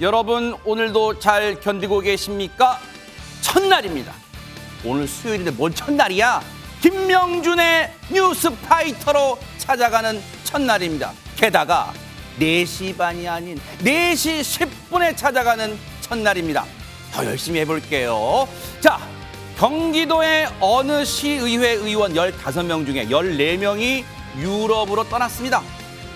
여러분 오늘도 잘 견디고 계십니까? 첫날입니다. 오늘 수요일인데 뭔 첫날이야? 김명준의 뉴스파이터로 찾아가는 첫날입니다. 게다가 4시 반이 아닌 4시 10분에 찾아가는 첫날입니다. 더 열심히 해볼게요. 자, 경기도의 어느 시의회 의원 15명 중에 14명이 유럽으로 떠났습니다.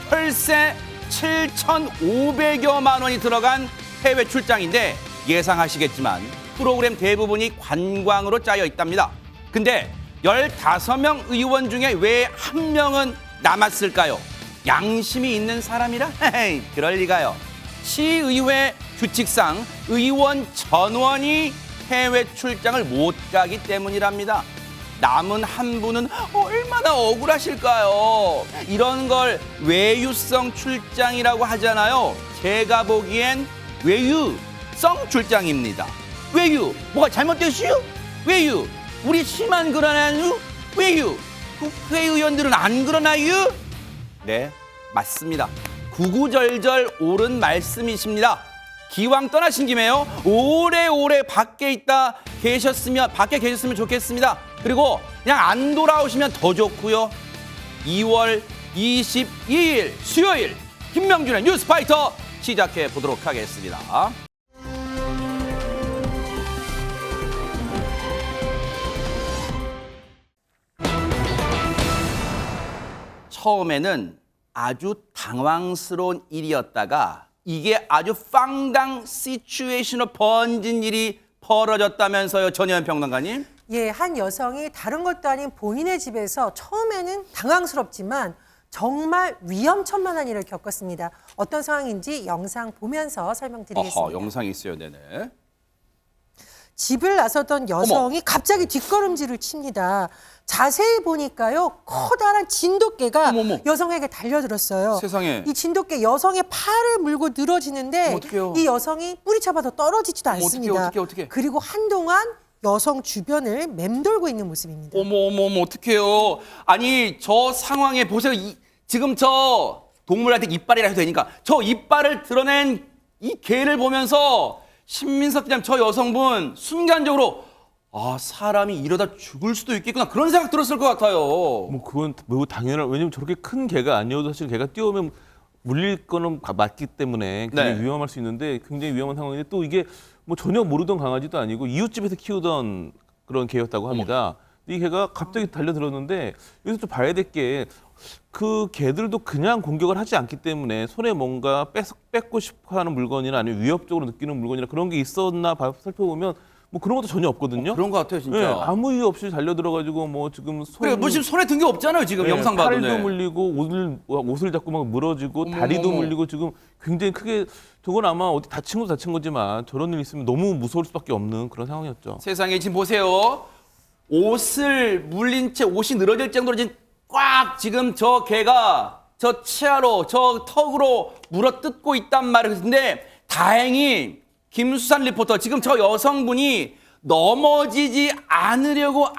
혈세 7,500여만 원이 들어간 해외 출장인데 예상하시겠지만 프로그램 대부분이 관광으로 짜여 있답니다. 근데 15명 의원 중에 왜 한 명은 남았을까요? 양심이 있는 사람이라? 그럴 리가요. 시의회 규칙상 의원 전원이 해외 출장을 못 가기 때문이랍니다. 남은 한 분은 얼마나 억울하실까요? 이런 걸 외유성 출장이라고 하잖아요. 제가 보기엔 외유성 출장입니다. 외유, 뭐가 잘못됐슈? 외유, 우리 시만 그러나요? 외유, 국회의원들은 안 그러나요? 네, 맞습니다. 구구절절 옳은 말씀이십니다. 기왕 떠나신 김에요. 오래오래 밖에 계셨으면 좋겠습니다. 그리고 그냥 안 돌아오시면 더 좋고요. 2월 22일 수요일 김명준의 뉴스파이터 시작해 보도록 하겠습니다. 처음에는 아주 당황스러운 일이었다가 이게 아주 빵당 시츄에이션으로 번진 일이 벌어졌다면서요, 전혜연 평론가님? 예, 한 여성이 다른 것도 아닌 본인의 집에서 처음에는 당황스럽지만 정말 위험천만한 일을 겪었습니다. 어떤 상황인지 영상 보면서 설명드리겠습니다. 어허, 영상이 있어요, 네네. 집을 나서던 여성이 갑자기 뒷걸음질을 칩니다. 자세히 보니까요, 커다란 진돗개가 어머머. 여성에게 달려들었어요. 세상에. 이 진돗개 여성의 팔을 물고 늘어지는데 어떡해요? 이 여성이 뿌리쳐봐도 떨어지지도 않습니다. 어떡해. 그리고 한동안 여성 주변을 맴돌고 있는 모습입니다. 어머, 어떡해요. 아니, 저 상황에 보세요. 지금 저 동물한테 이빨이라 해도 되니까 저 이빨을 드러낸 이 개를 보면서 신민석 기자님, 저 여성분 순간적으로 사람이 이러다 죽을 수도 있겠구나 그런 생각 들었을 것 같아요. 뭐 그건 매우 당연한, 왜냐면 저렇게 큰 개가 아니어도 사실 개가 뛰어오면 물릴 거는 맞기 때문에 굉장히 네. 위험할 수 있는데 굉장히 위험한 상황인데 또 이게 뭐 전혀 모르던 강아지도 아니고 이웃집에서 키우던 그런 개였다고 합니다. 이 개가 갑자기 달려들었는데 여기서 좀 봐야 될 게 그 개들도 그냥 공격을 하지 않기 때문에 손에 뭔가 뺏고 싶어 하는 물건이나 아니면 위협적으로 느끼는 물건이나 그런 게 있었나 살펴보면 뭐 그런 것도 전혀 없거든요. 그런 것 같아요, 진짜. 네, 아무 이유 없이 달려들어가지고 뭐 지금 그래, 뭐 지금 손에 든 게 없잖아요, 지금 네, 영상 봐도. 팔도 네. 물리고 옷을 잡고 막 물어지고 어머, 다리도 어머. 물리고 지금 굉장히 크게 저건 아마 어디 다친 거지만 저런 일 있으면 너무 무서울 수밖에 없는 그런 상황이었죠. 세상에 지금 보세요. 옷을 물린 채 옷이 늘어질 정도로 지금 꽉 지금 저 개가 저 치아로 저 턱으로 물어뜯고 있단 말이에요. 근데 다행히 김수산 리포터 지금 저 여성분이 넘어지지 않으려고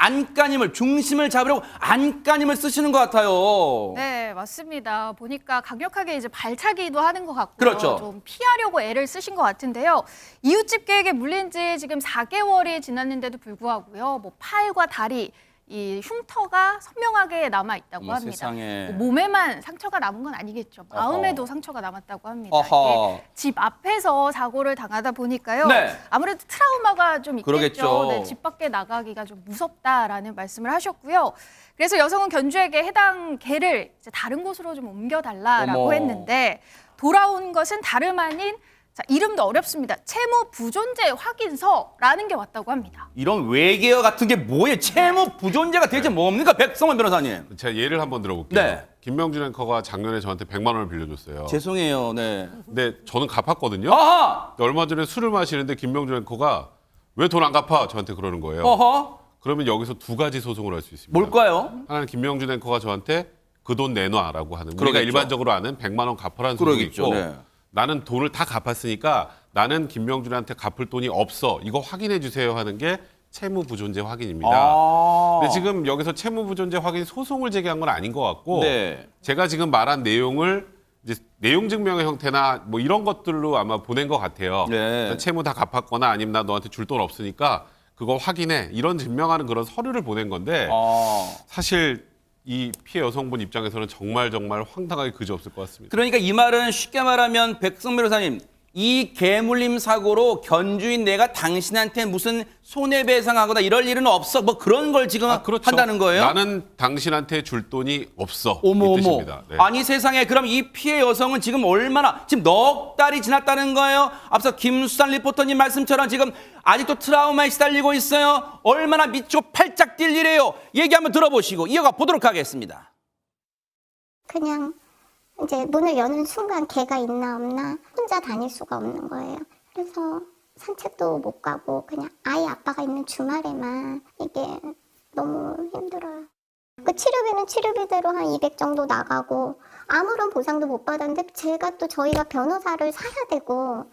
중심을 잡으려고 안간힘을 쓰시는 것 같아요. 네, 맞습니다. 보니까 강력하게 이제 발차기도 하는 것 같고요. 그렇죠. 좀 피하려고 애를 쓰신 것 같은데요. 이웃집 개에게 물린 지 지금 4개월이 지났는데도 불구하고요. 뭐 팔과 다리, 이 흉터가 선명하게 남아 있다고 합니다. 세상에. 뭐 몸에만 상처가 남은 건 아니겠죠. 마음에도 어허. 상처가 남았다고 합니다. 어허. 이게 집 앞에서 사고를 당하다 보니까요. 네. 아무래도 트라우마가 좀 있겠죠. 그러겠죠. 네, 집 밖에 나가기가 좀 무섭다라는 말씀을 하셨고요. 그래서 여성은 견주에게 해당 개를 이제 다른 곳으로 좀 옮겨달라라고 어머. 했는데 돌아온 것은 다름 아닌 이름도 어렵습니다. 채무 부존재 확인서라는 게 왔다고 합니다. 이런 외계어 같은 게 뭐예요? 채무 부존재가 대체 뭡니까? 백성원 변호사님. 제가 예를 한번 들어볼게요. 네. 김명준 앵커가 작년에 저한테 100만 원을 빌려줬어요. 죄송해요. 네. 근데 저는 갚았거든요. 아하! 근데 얼마 전에 술을 마시는데 김명준 앵커가 왜 돈 안 갚아? 저한테 그러는 거예요. 어허? 그러면 여기서 두 가지 소송을 할 수 있습니다. 뭘까요? 하나는 김명준 앵커가 저한테 그 돈 내놔라고 하는, 우리가 그러겠죠. 일반적으로 아는 100만 원 갚아라는 소송이 그러겠죠. 있고, 네. 나는 돈을 다 갚았으니까 나는 김명준한테 갚을 돈이 없어. 이거 확인해 주세요 하는 게 채무부존재 확인입니다. 근데 지금 여기서 채무부존재 확인 소송을 제기한 건 아닌 것 같고, 네. 제가 지금 말한 내용을 이제 내용 증명의 형태나 뭐 이런 것들로 아마 보낸 것 같아요. 네. 채무 다 갚았거나 아니면 나 너한테 줄 돈 없으니까 그거 확인해. 이런 증명하는 그런 서류를 보낸 건데 사실 이 피해 여성분 입장에서는 정말 황당하게 그지없을 것 같습니다. 그러니까 이 말은 쉽게 말하면 백승 변호사님, 이 개물림 사고로 견주인 내가 당신한테 무슨 손해배상하거나 이럴 일은 없어. 뭐 그런 걸 지금 한다는 거예요? 나는 당신한테 줄 돈이 없어. 어머 이 어머. 뜻입니다. 네. 아니 세상에, 그럼 이 피해 여성은 지금 얼마나, 지금 넉 달이 지났다는 거예요? 앞서 김수산 리포터님 말씀처럼 지금 아직도 트라우마에 시달리고 있어요. 얼마나 미치고 팔짝 뛸 일이에요. 얘기 한번 들어보시고 이어가 보도록 하겠습니다. 그냥 이제 문을 여는 순간 개가 있나 없나 혼자 다닐 수가 없는 거예요. 그래서 산책도 못 가고 그냥 아이 아빠가 있는 주말에만 이게 너무 힘들어요. 그 치료비는 치료비대로 한 200 정도 나가고 아무런 보상도 못 받았는데 제가 또 저희가 변호사를 사야 되고.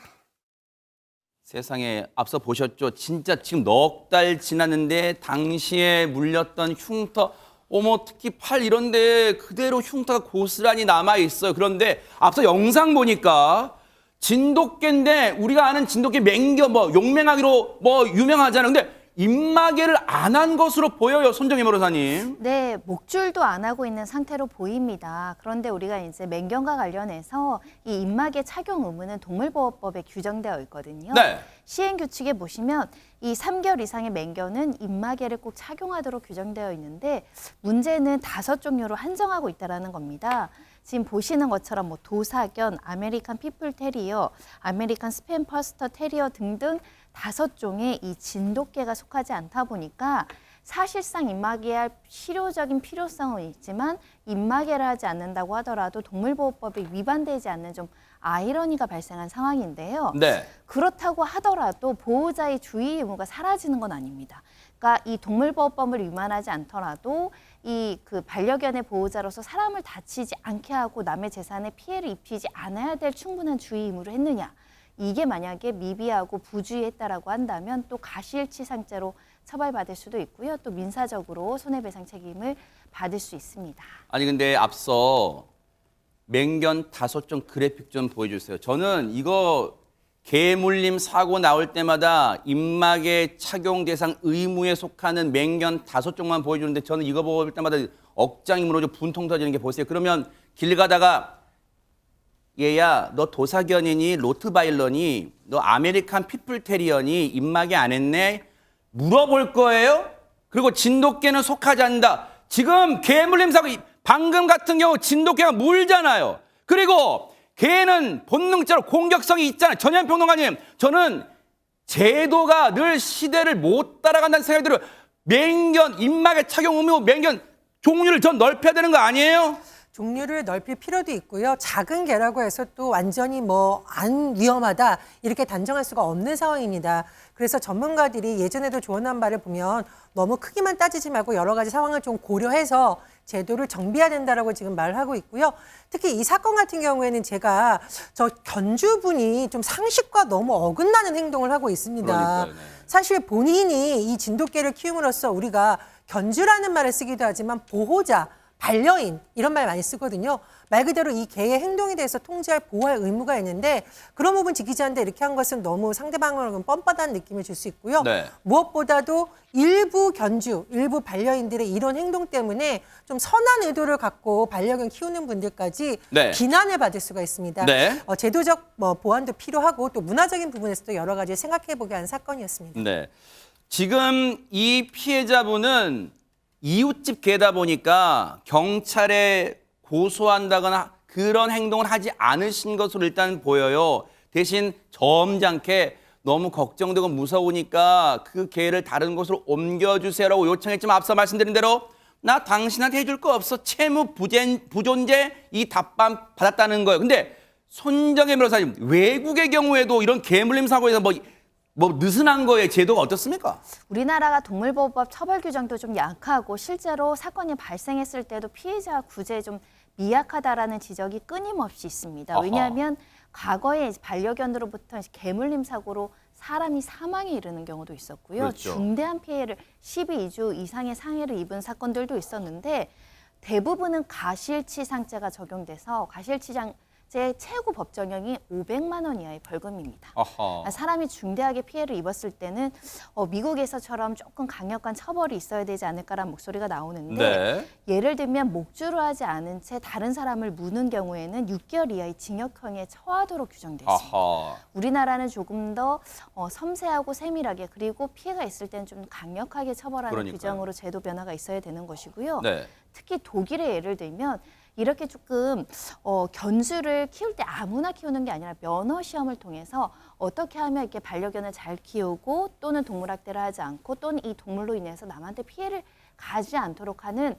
세상에, 앞서 보셨죠? 진짜 지금 넉 달 지났는데 당시에 물렸던 흉터, 어머, 특히 팔 이런데 그대로 흉터가 고스란히 남아있어요. 그런데 앞서 영상 보니까 진돗개인데, 우리가 아는 진돗개 맹겨, 뭐 용맹하기로 뭐 유명하잖아요. 근데 입마개를 안 한 것으로 보여요, 손정혜 변호사님. 네, 목줄도 안 하고 있는 상태로 보입니다. 그런데 우리가 이제 맹견과 관련해서 이 입마개 착용 의무는 동물보호법에 규정되어 있거든요. 네. 시행규칙에 보시면 이 3개월 이상의 맹견은 입마개를 꼭 착용하도록 규정되어 있는데 문제는 5종류로 한정하고 있다는 겁니다. 지금 보시는 것처럼 뭐 도사견, 아메리칸 피플 테리어, 아메리칸 스팸퍼스터 테리어 등등 5종의 이 진돗개가 속하지 않다 보니까 사실상 입마개할 실효적인 필요성은 있지만 입마개를 하지 않는다고 하더라도 동물보호법에 위반되지 않는 좀 아이러니가 발생한 상황인데요. 네. 그렇다고 하더라도 보호자의 주의 의무가 사라지는 건 아닙니다. 그러니까 이 동물보호법을 위반하지 않더라도 이 그 반려견의 보호자로서 사람을 다치지 않게 하고 남의 재산에 피해를 입히지 않아야 될 충분한 주의 의무를 했느냐. 이게 만약에 미비하고 부주의했다라고 한다면 또 가시일치상죄로 처벌받을 수도 있고요. 또 민사적으로 손해배상 책임을 받을 수 있습니다. 아니 근데 앞서 맹견 5종 그래픽 좀 보여주세요. 저는 이거 개물림 사고 나올 때마다 입마개 착용 대상 의무에 속하는 맹견 5종만 보여주는데 저는 이거 볼 때마다 억장이 무너져 분통 터지는 게 보세요. 그러면 길 가다가 얘야, 너 도사견이니 로트바일러니 너 아메리칸 피플테리어니 입마개 안 했네? 물어볼 거예요? 그리고 진돗개는 속하지 않는다. 지금 개물림 사고 방금 같은 경우 진돗개가 물잖아요. 그리고 개는 본능적으로 공격성이 있잖아요. 전현 평론가님, 저는 제도가 늘 시대를 못 따라간다는 생각이 들어요. 맹견 입마개 착용 의무, 맹견 종류를 전 넓혀야 되는 거 아니에요? 종류를 넓힐 필요도 있고요. 작은 개라고 해서 또 완전히 뭐 안 위험하다 이렇게 단정할 수가 없는 상황입니다. 그래서 전문가들이 예전에도 조언한 바를 보면 너무 크기만 따지지 말고 여러 가지 상황을 좀 고려해서 제도를 정비해야 된다라고 지금 말을 하고 있고요. 특히 이 사건 같은 경우에는 제가 저 견주분이 좀 상식과 너무 어긋나는 행동을 하고 있습니다. 그러니까요, 네. 사실 본인이 이 진돗개를 키움으로써 우리가 견주라는 말을 쓰기도 하지만 보호자, 반려인 이런 말 많이 쓰거든요. 말 그대로 이 개의 행동에 대해서 통제할 보호할 의무가 있는데 그런 부분 지키지 않는데 이렇게 한 것은 너무 상대방을 뻔뻔한 느낌을 줄 수 있고요. 네. 무엇보다도 일부 견주, 일부 반려인들의 이런 행동 때문에 좀 선한 의도를 갖고 반려견 키우는 분들까지 네. 비난을 받을 수가 있습니다. 네. 제도적 보완도 필요하고 또 문화적인 부분에서도 여러 가지 생각해보게 하는 사건이었습니다. 네. 지금 이 피해자분은 이웃집 개다 보니까 경찰에 고소한다거나 그런 행동을 하지 않으신 것으로 일단 보여요. 대신 점잖게 너무 걱정되고 무서우니까 그 개를 다른 곳으로 옮겨주세요라고 요청했지만 앞서 말씀드린 대로 나 당신한테 해줄 거 없어. 채무 부존재 이 답변 받았다는 거예요. 근데 손정혜 변호사님, 외국의 경우에도 이런 개물림 사고에서 뭐 느슨한 거에 제도가 어떻습니까? 우리나라가 동물보호법 처벌 규정도 좀 약하고 실제로 사건이 발생했을 때도 피해자 구제에 좀 미약하다라는 지적이 끊임없이 있습니다. 아하. 왜냐하면 과거에 반려견으로부터 개물림 사고로 사람이 사망에 이르는 경우도 있었고요. 그렇죠. 중대한 피해를 12주 이상의 상해를 입은 사건들도 있었는데 대부분은 가시일치상죄가 적용돼서 가시일치상 최고 법정형이 500만 원 이하의 벌금입니다. 아하. 사람이 중대하게 피해를 입었을 때는 미국에서처럼 조금 강력한 처벌이 있어야 되지 않을까라는 목소리가 나오는데 네. 예를 들면 목주로 하지 않은 채 다른 사람을 무는 경우에는 6개월 이하의 징역형에 처하도록 규정되어 있습니다. 아하. 우리나라는 조금 더 섬세하고 세밀하게 그리고 피해가 있을 때는 좀 강력하게 처벌하는 그러니까요. 규정으로 제도 변화가 있어야 되는 것이고요. 네. 특히 독일의 예를 들면 이렇게 조금 견주를 키울 때 아무나 키우는 게 아니라 면허 시험을 통해서 어떻게 하면 이렇게 반려견을 잘 키우고 또는 동물학대를 하지 않고 또는 이 동물로 인해서 남한테 피해를 가지 않도록 하는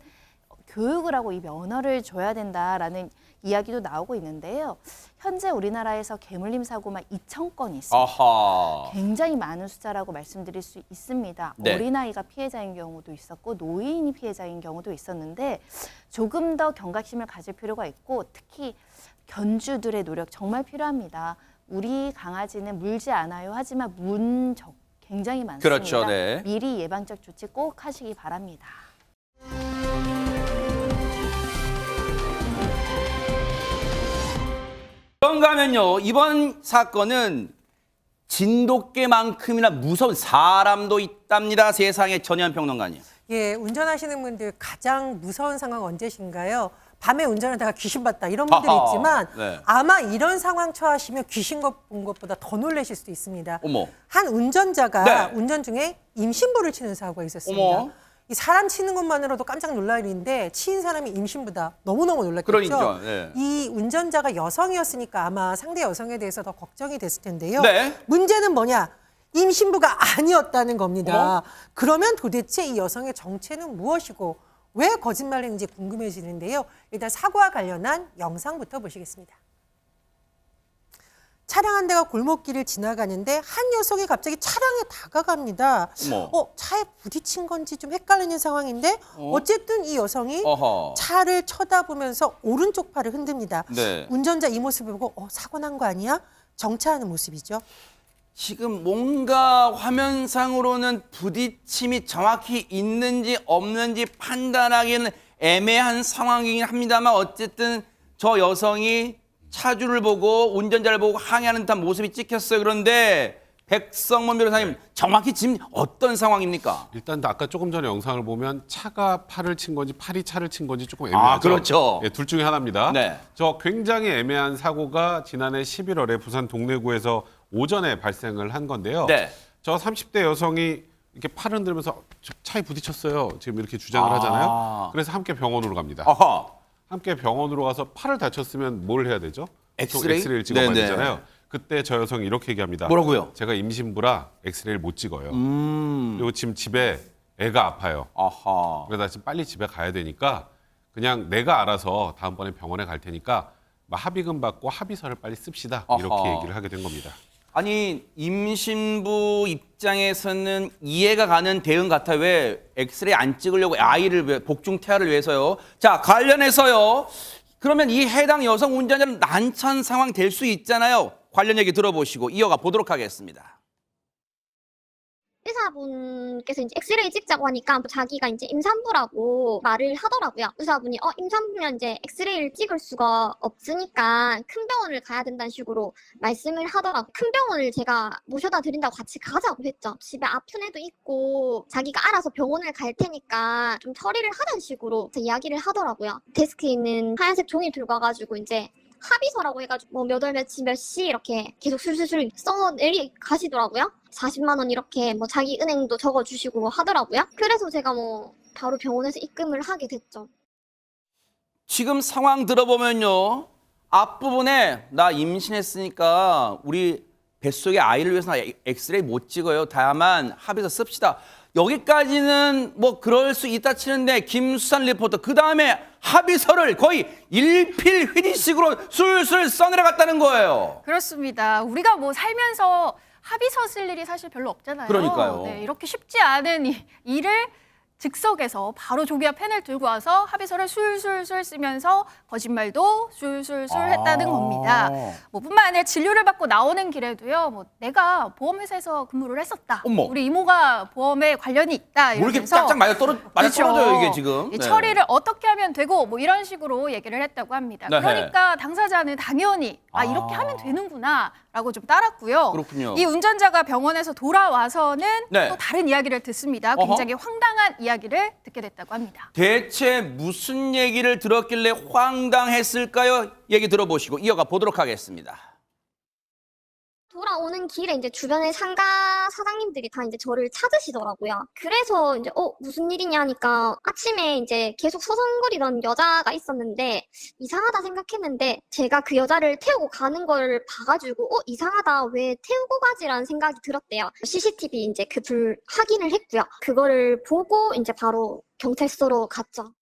교육을 하고 이 면허를 줘야 된다라는 이야기도 나오고 있는데요. 현재 우리나라에서 개물림 사고만 2,000건이 있습니다. 아하. 굉장히 많은 숫자라고 말씀드릴 수 있습니다. 네. 어린아이가 피해자인 경우도 있었고 노인이 피해자인 경우도 있었는데 조금 더 경각심을 가질 필요가 있고 특히 견주들의 노력 정말 필요합니다. 우리 강아지는 물지 않아요. 하지만 문 적 굉장히 많습니다. 그렇죠, 네. 미리 예방적 조치 꼭 하시기 바랍니다. 그런가 하면요, 이번 사건은 진돗개만큼이나 무서운 사람도 있답니다. 세상에 전현 평론가님. 예, 운전하시는 분들 가장 무서운 상황 언제신가요? 밤에 운전하다가 귀신 봤다 이런 분들이 아하, 있지만 네. 아마 이런 상황 처하시면 귀신 본 것보다 더 놀라실 수도 있습니다. 어머. 한 운전자가 네. 운전 중에 임신부를 치는 사고가 있었습니다. 어머. 이 사람 치는 것만으로도 깜짝 놀랄 일인데 치인 사람이 임신부다. 너무너무 놀랐겠죠. 그러니까, 네. 이 운전자가 여성이었으니까 아마 상대 여성에 대해서 더 걱정이 됐을 텐데요. 네. 문제는 뭐냐? 임신부가 아니었다는 겁니다. 어머. 그러면 도대체 이 여성의 정체는 무엇이고 왜 거짓말을 했는지 궁금해지는데요. 일단 사고와 관련한 영상부터 보시겠습니다. 차량 한 대가 골목길을 지나가는데 한 녀석이 갑자기 차량에 다가갑니다. 어머. 차에 부딪힌 건지 좀 헷갈리는 상황인데 어쨌든 이 여성이 어허. 차를 쳐다보면서 오른쪽 팔을 흔듭니다. 네. 운전자 이 모습을 보고 사고 난 거 아니야? 정차하는 모습이죠. 지금 뭔가 화면상으로는 부딪힘이 정확히 있는지 없는지 판단하기는 애매한 상황이긴 합니다만 어쨌든 저 여성이 차주를 보고 운전자를 보고 항의하는 듯한 모습이 찍혔어요. 그런데 백성문 변호사님 정확히 지금 어떤 상황입니까? 일단 아까 조금 전에 영상을 보면 차가 팔을 친 건지 팔이 차를 친 건지 조금 애매하죠. 그렇죠. 예, 둘 중에 하나입니다. 네. 저 굉장히 애매한 사고가 지난해 11월에 부산 동래구에서 오전에 발생을 한 건데요. 네. 저 30대 여성이 이렇게 팔 흔들면서 저 차에 부딪혔어요. 지금 이렇게 주장을 하잖아요. 그래서 함께 병원으로 갑니다. 어허. 함께 병원으로 가서 팔을 다쳤으면 뭘 해야 되죠? 보통 엑스레이? 엑스레이를 찍어봐야 네네. 되잖아요. 그때 저 여성이 이렇게 얘기합니다. 뭐라고요? 제가 임신부라 엑스레이를 못 찍어요. 그리고 지금 집에 애가 아파요. 아하. 그래서 나 지금 빨리 집에 가야 되니까 그냥 내가 알아서 다음번에 병원에 갈 테니까 합의금 받고 합의서를 빨리 씁시다. 이렇게 아하. 얘기를 하게 된 겁니다. 아니 임신부 입장에서는 이해가 가는 대응 같아요. 왜 엑스레이 안 찍으려고 아이를 복중 태아를 위해서요. 자 관련해서요. 그러면 이 해당 여성 운전자는 난처한 상황 될 수 있잖아요. 관련 얘기 들어보시고 이어가 보도록 하겠습니다. 의사분께서 이제 엑스레이 찍자고 하니까 자기가 이제 임산부라고 말을 하더라고요. 의사분이 임산부면 이제 엑스레이를 찍을 수가 없으니까 큰 병원을 가야 된다는 식으로 말씀을 하더라고요. 큰 병원을 제가 모셔다 드린다고 같이 가자고 했죠. 집에 아픈 애도 있고 자기가 알아서 병원을 갈 테니까 좀 처리를 하자는 식으로 이야기를 하더라고요. 데스크에 있는 하얀색 종이 들고 와가지고 이제 합의서라고 해가지고 몇 월 며칠 몇 시 이렇게 계속 술술술 써내리 가시더라고요. 40만 원 이렇게 자기 은행도 적어주시고 하더라고요. 그래서 제가 바로 병원에서 입금을 하게 됐죠. 지금 상황 들어보면요. 앞부분에 나 임신했으니까 우리 뱃속의 아이를 위해서 나 엑스레이 못 찍어요. 다만 합의서 씁시다. 여기까지는 그럴 수 있다 치는데 김수산 리포터 그다음에 합의서를 거의 일필휘지식으로 술술 써내려갔다는 거예요. 그렇습니다. 우리가 살면서 합의서 쓸 일이 사실 별로 없잖아요. 그러니까요. 네, 이렇게 쉽지 않은 일을 즉석에서 바로 조기와 펜을 들고 와서 합의서를 술술술 쓰면서 거짓말도 술술술 했다는 겁니다. 뭐 뿐만 아니라 진료를 받고 나오는 길에도요. 뭐 내가 보험회사에서 근무를 했었다. 어머. 우리 이모가 보험에 관련이 있다. 뭐 이렇게 이러면서 짝짝 맞아 그렇죠. 떨어져요 이게 지금. 이 네. 처리를 어떻게 하면 되고 뭐 이런 식으로 얘기를 했다고 합니다. 네. 그러니까 당사자는 당연히 이렇게 하면 되는구나라고 좀 따랐고요. 그렇군요. 이 운전자가 병원에서 돌아와서는 네. 또 다른 이야기를 듣습니다. 어허. 굉장히 황당한 이야기를 듣게 됐다고 합니다. 대체 무슨 얘기를 들었길래 황당했을까요? 얘기 들어보시고 이어가 보도록 하겠습니다. 돌아오는 길에 이제 주변의 상가 사장님들이 다 이제 저를 찾으시더라고요. 그래서 이제 무슨 일이냐 하니까 아침에 이제 계속 서성거리던 여자가 있었는데 이상하다 생각했는데 제가 그 여자를 태우고 가는 걸 봐가지고 이상하다 왜 태우고 가지라는 생각이 들었대요. CCTV 이제 그 불 확인을 했고요. 그거를 보고 이제 바로 경찰서로 갔죠.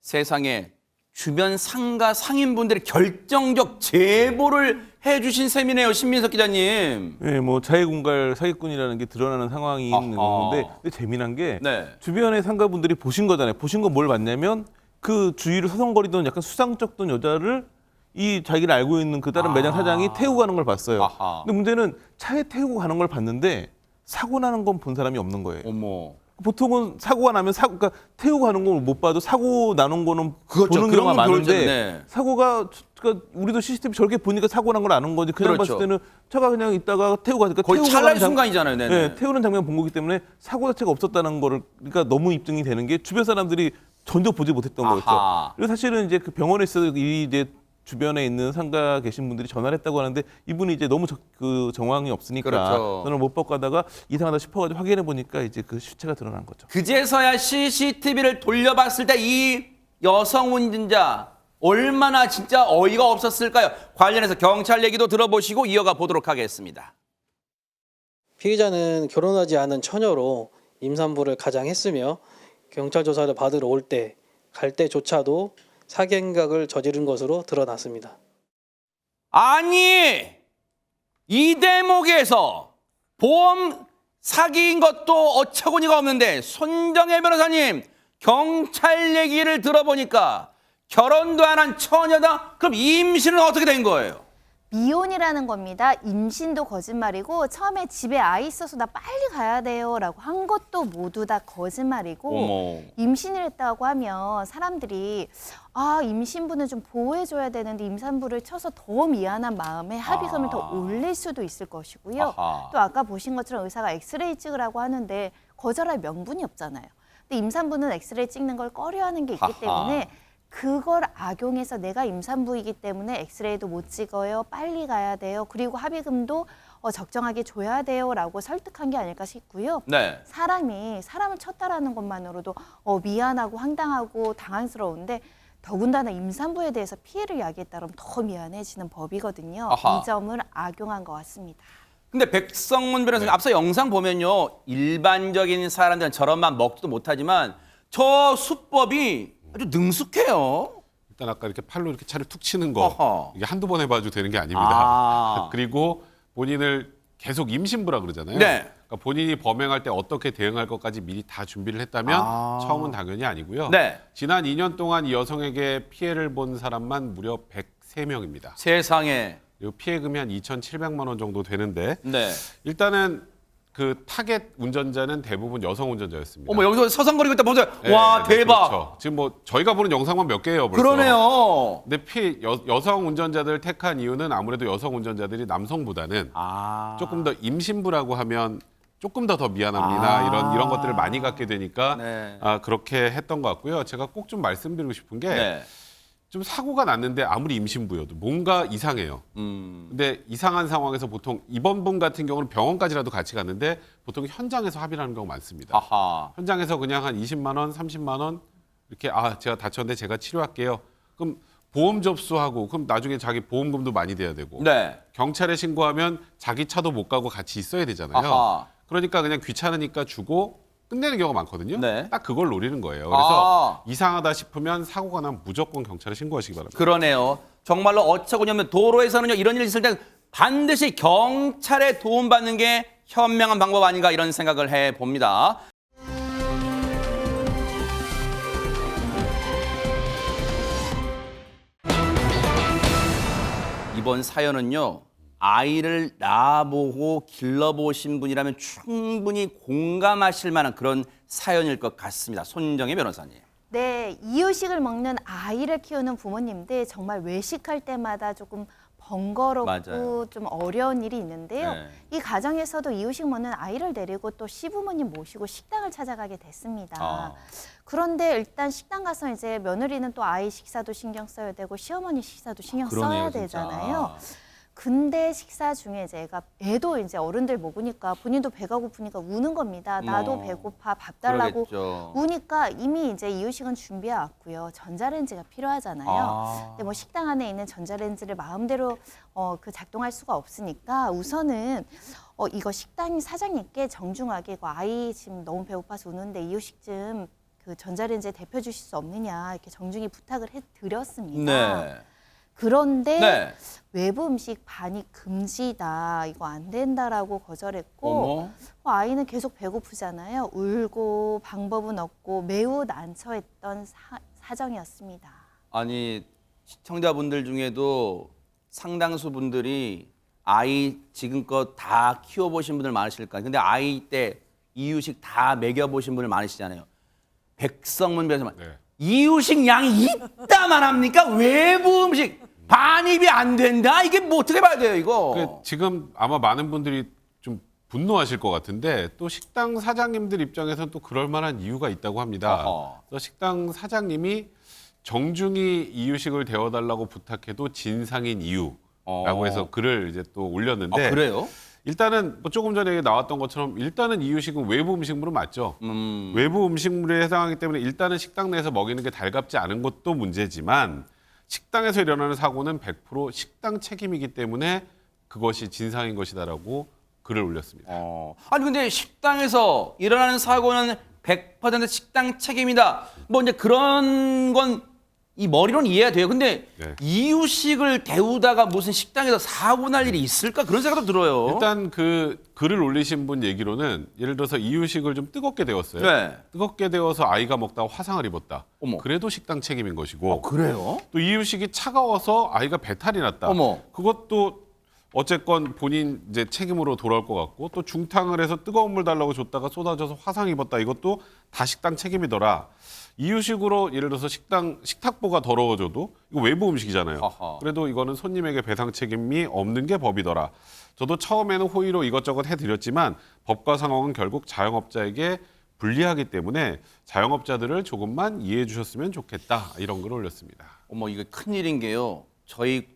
세상에 주변 상가 상인분들의 결정적 제보를 해주신 셈이네요, 신민석 기자님. 네, 뭐 자해공갈 사기꾼이라는 게 드러나는 상황이 있는 건데, 근데 재미난 게 네. 주변의 상가분들이 보신 거잖아요. 보신 건 뭘 봤냐면 그 주위를 서성거리던 약간 수상쩍던 여자를 이 자기를 알고 있는 그 다른 매장 사장이 태우고 가는 걸 봤어요. 아하. 근데 문제는 차에 태우고 가는 걸 봤는데 사고 나는 건 본 사람이 없는 거예요. 어머. 보통은 사고가 나면 그러니까 태우고 가는 걸 못 봐도 사고 나는 거는 그렇죠. 보는 그런 경우가 건 별로 많은데 네. 사고가 그러니까 우리도 CCTV 저렇게 보니까 사고 난 걸 아는 거지. 그냥 그렇죠. 봤을 때는 차가 그냥 있다가 태우고 가니까 거의 태우고 찰나의 가는 순간이잖아요. 네네. 네, 태우는 장면 본 거기 때문에 사고 자체가 없었다는 거를 그러니까 너무 입증이 되는 게 주변 사람들이 전혀 보지 못했던 아하. 거였죠. 그리고 사실은 이제 그 병원에서 이 이제 주변에 있는 상가 계신 분들이 전화를 했다고 하는데 이분이 이제 너무 그 정황이 없으니까 그렇죠. 전화를 못 받고 가다가 이상하다 싶어가지고 확인해 보니까 이제 그 시체가 드러난 거죠. 그제서야 CCTV를 돌려봤을 때 이 여성 운전자 얼마나 진짜 어이가 없었을까요? 관련해서 경찰 얘기도 들어보시고 이어가 보도록 하겠습니다. 피의자는 결혼하지 않은 처녀로 임산부를 가장했으며 경찰 조사를 받으러 올 때, 갈 때조차도 사기 행각을 저지른 것으로 드러났습니다. 아니 이 대목에서 보험 사기인 것도 어처구니가 없는데 손정혜 변호사님 경찰 얘기를 들어보니까 결혼도 안 한 처녀다? 그럼 임신은 어떻게 된 거예요? 미혼이라는 겁니다. 임신도 거짓말이고 처음에 집에 아이 있어서 나 빨리 가야 돼요 라고 한 것도 모두 다 거짓말이고 어머. 임신을 했다고 하면 사람들이 임신부는 좀 보호해줘야 되는데 임산부를 쳐서 더 미안한 마음에 합의금을 더 올릴 수도 있을 것이고요. 아하. 또 아까 보신 것처럼 의사가 엑스레이 찍으라고 하는데 거절할 명분이 없잖아요. 근데 임산부는 엑스레이 찍는 걸 꺼려하는 게 있기 아하. 때문에 그걸 악용해서 내가 임산부이기 때문에 엑스레이도 못 찍어요. 빨리 가야 돼요. 그리고 합의금도 적정하게 줘야 돼요. 라고 설득한 게 아닐까 싶고요. 네. 사람을 쳤다라는 것만으로도 미안하고 황당하고 당황스러운데 더군다나 임산부에 대해서 피해를 야기했다 그러면 더 미안해지는 법이거든요. 아하. 이 점을 악용한 것 같습니다. 근데 백성문 변호사님 네. 앞서 영상 보면요. 일반적인 사람들은 저런 맘 먹지도 못하지만 저 수법이 아주 능숙해요. 일단 아까 이렇게 팔로 이렇게 차를 툭 치는 거 어허. 이게 한두 번 해봐도 되는 게 아닙니다. 아. 그리고 본인을 계속 임신부라 그러잖아요. 네. 그러니까 본인이 범행할 때 어떻게 대응할 것까지 미리 다 준비를 했다면 아. 처음은 당연히 아니고요. 네. 지난 2년 동안 이 여성에게 피해를 본 사람만 무려 103명입니다. 세상에. 그리고 피해금이 한 2,700만 원 정도 되는데 네. 일단은 그 타겟 운전자는 대부분 여성 운전자였습니다. 어머 여기서 서성거리고 있다 보세요. 네, 와 네, 대박. 그렇죠. 지금 뭐 저희가 보는 영상만 몇 개예요, 벌써. 그러네요. 근데 여성 운전자들을 택한 이유는 아무래도 여성 운전자들이 남성보다는 조금 더 임신부라고 하면 조금 더 미안합니다. 이런 것들을 많이 갖게 되니까 네. 그렇게 했던 것 같고요. 제가 꼭 좀 말씀드리고 싶은 게 네. 좀 사고가 났는데 아무리 임신부여도 뭔가 이상해요. 근데 이상한 상황에서 보통 이번 분 같은 경우는 병원까지라도 같이 갔는데 보통 현장에서 합의를 하는 경우가 많습니다. 아하. 현장에서 그냥 한 20만 원, 30만 원 이렇게 제가 다쳤는데 제가 치료할게요. 그럼 보험 접수하고 그럼 나중에 자기 보험금도 많이 돼야 되고 네. 경찰에 신고하면 자기 차도 못 가고 같이 있어야 되잖아요. 아하. 그러니까 그냥 귀찮으니까 주고 끝내는 경우가 많거든요. 네. 딱 그걸 노리는 거예요. 그래서 이상하다 싶으면 사고가 나면 무조건 경찰에 신고하시기 바랍니다. 그러네요. 정말로 어처구니 없는 도로에서는요. 이런 일이 있을 때 반드시 경찰의 도움받는 게 현명한 방법 아닌가 이런 생각을 해봅니다. 이번 사연은요. 아이를 낳아보고 길러보신 분이라면 충분히 공감하실 만한 그런 사연일 것 같습니다. 손정혜 변호사님. 네, 이유식을 먹는 아이를 키우는 부모님들 정말 외식할 때마다 조금 번거롭고 맞아요. 좀 어려운 일이 있는데요. 네. 이 가정에서도 이유식 먹는 아이를 데리고 또 시부모님 모시고 식당을 찾아가게 됐습니다. 아. 그런데 일단 식당 가서 이제 며느리는 또 아이 식사도 신경 써야 되고 시어머니 식사도 신경 그러네요, 써야 진짜. 되잖아요. 근데 식사 중에 이제 애도 이제 어른들 먹으니까 본인도 배가 고프니까 우는 겁니다. 나도 배고파 밥 달라고 그러겠죠. 우니까 이미 이제 이유식은 준비해 왔고요. 전자레인지가 필요하잖아요. 아. 근데 뭐 식당 안에 있는 전자레인지를 마음대로 그 작동할 수가 없으니까 우선은 이거 식당 사장님께 정중하게 이거 아이 지금 너무 배고파서 우는데 이유식 좀 그 전자레인지에 데펴 주실 수 없느냐 이렇게 정중히 부탁을 해드렸습니다. 네. 그런데 네. 외부 음식 반입 금지다 이거 안 된다라고 거절했고 어머. 아이는 계속 배고프잖아요. 울고 방법은 없고 매우 난처했던 사정이었습니다. 아니 시청자분들 중에도 상당수 분들이 아이 지금껏 다 키워보신 분들 많으실 거예요. 근데 아이 때 이유식 다 먹여보신 분들 많으시잖아요. 백성문 변호사만 네. 이유식 양이 있다만 합니까? 외부 음식 반입이 안 된다? 이게 뭐 어떻게 봐야 돼요 이거? 그 지금 아마 많은 분들이 좀 분노하실 것 같은데 또 식당 사장님들 입장에서는 또 그럴 만한 이유가 있다고 합니다. 어허. 그래서 식당 사장님이 정중히 이유식을 데워달라고 부탁해도 진상인 이유라고 해서 글을 이제 또 올렸는데 아, 그래요? 일단은 뭐 조금 전에 나왔던 것처럼 일단은 이유식은 외부 음식물은 맞죠. 외부 음식물에 해당하기 때문에 일단은 식당 내에서 먹이는 게 달갑지 않은 것도 문제지만 식당에서 일어나는 사고는 100% 식당 책임이기 때문에 그것이 진상인 것이다라고 글을 올렸습니다. 아니 근데 식당에서 일어나는 사고는 100% 식당 책임이다. 뭐 이제 그런 건 이 머리로는 이해가 돼요. 근데 네. 이유식을 데우다가 무슨 식당에서 사고 날 일이 있을까 그런 생각도 들어요. 일단 그 글을 올리신 분 얘기로는 예를 들어서 이유식을 좀 뜨겁게 데웠어요. 네. 뜨겁게 데워서 아이가 먹다가 화상을 입었다. 어머. 그래도 식당 책임인 것이고 그래요? 또 이유식이 차가워서 아이가 배탈이 났다. 어머. 그것도 어쨌건 본인 이제 책임으로 돌아올 것 같고 또 중탕을 해서 뜨거운 물 달라고 줬다가 쏟아져서 화상 입었다. 이것도 다 식당 책임이더라. 이유식으로 예를 들어서 식탁보가 더러워져도 이거 외부 음식이잖아요. 아하. 그래도 이거는 손님에게 배상 책임이 없는 게 법이더라. 저도 처음에는 호의로 이것저것 해드렸지만 법과 상황은 결국 자영업자에게 불리하기 때문에 자영업자들을 조금만 이해해 주셨으면 좋겠다. 이런 글을 올렸습니다. 어머 이거 큰일인 게요. 저의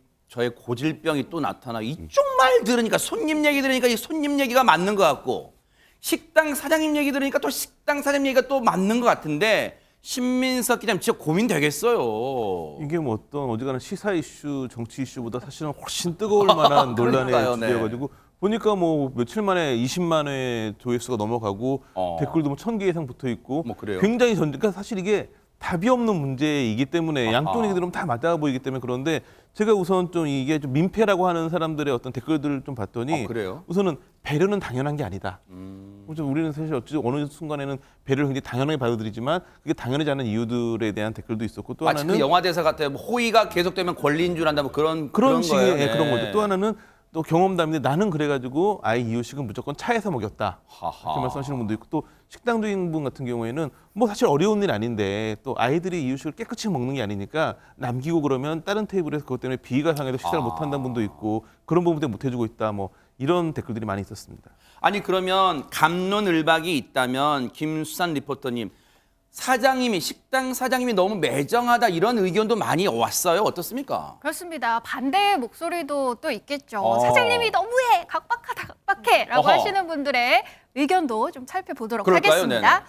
고질병이 또 나타나. 이쪽 말 들으니까 손님 얘기 들으니까 이 손님 얘기가 맞는 것 같고 식당 사장님 얘기 들으니까 또 식당 사장님 얘기가 또 맞는 것 같은데 신민석 기자님 진짜 고민되겠어요. 이게 뭐 어떤 어지간한 시사 이슈, 정치 이슈보다 사실은 훨씬 뜨거울 만한 논란의 그러니까요, 네. 주제여가지고 보니까 뭐 며칠 만에 20만 회 조회수가 넘어가고 댓글도 뭐 1000개 이상 붙어 있고 뭐 그래요? 굉장히 그러니까 사실 이게 답이 없는 문제이기 때문에 양쪽 얘기 들으면 다 맞아 보이기 때문에 그런데 제가 우선 좀 이게 좀 민폐라고 하는 사람들의 어떤 댓글들을 좀 봤더니 그래요? 우선은 배려는 당연한 게 아니다. 우리는 사실 어느 순간에는 배려를 굉장히 당연하게 받아들이지만 그게 당연하지 않은 이유들에 대한 댓글도 있었고 또 마치 하나는 그 영화 대사 같아요. 뭐 호의가 계속되면 권리인 줄 안다. 뭐 그런 식의 거예요. 네. 그런 거죠. 또 하나는 또 경험담인데 나는 그래가지고 아이 이유식은 무조건 차에서 먹였다. 하하. 이렇게 말씀하시는 분도 있고 또 식당 주인분 같은 경우에는 뭐 사실 어려운 일 아닌데 또 아이들이 이유식을 깨끗이 먹는 게 아니니까 남기고 그러면 다른 테이블에서 그것 때문에 비위가 상해서 식사를 못 한다는 분도 있고 그런 부분 때문에 못 해주고 있다. 뭐 이런 댓글들이 많이 있었습니다. 아니 그러면 갑론을박이 있다면 김수산 리포터님 사장님이 식당 사장님이 너무 매정하다 이런 의견도 많이 왔어요. 어떻습니까? 그렇습니다. 반대의 목소리도 또 있겠죠. 어. 사장님이 너무해, 각박해라고 어허. 하시는 분들의 의견도 좀 살펴보도록 그럴까요? 하겠습니다.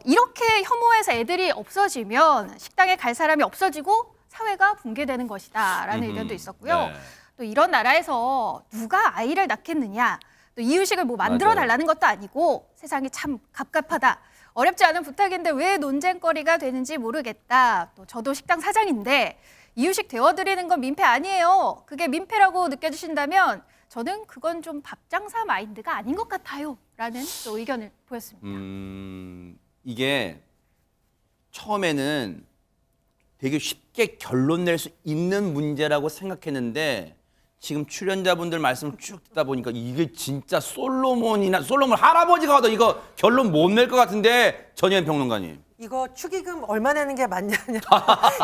이렇게 혐오해서 애들이 없어지면 식당에 갈 사람이 없어지고 사회가 붕괴되는 것이다라는 의견도 있었고요. 네. 또 이런 나라에서 누가 아이를 낳겠느냐, 또 이유식을 뭐 만들어 맞아요. 달라는 것도 아니고 세상이 참 갑갑하다. 어렵지 않은 부탁인데 왜 논쟁거리가 되는지 모르겠다. 또 저도 식당 사장인데 이유식 데워드리는 건 민폐 아니에요. 그게 민폐라고 느껴지신다면 저는 그건 좀 밥장사 마인드가 아닌 것 같아요. 라는 또 의견을 보였습니다. 이게 처음에는 되게 쉽게 결론 낼 수 있는 문제라고 생각했는데 지금 출연자분들 말씀 쭉 듣다 보니까 이게 진짜 솔로몬 할아버지가 와도 이거 결론 못 낼 것 같은데 전현 평론가님. 이거 축의금 얼마 내는 게 맞냐냐.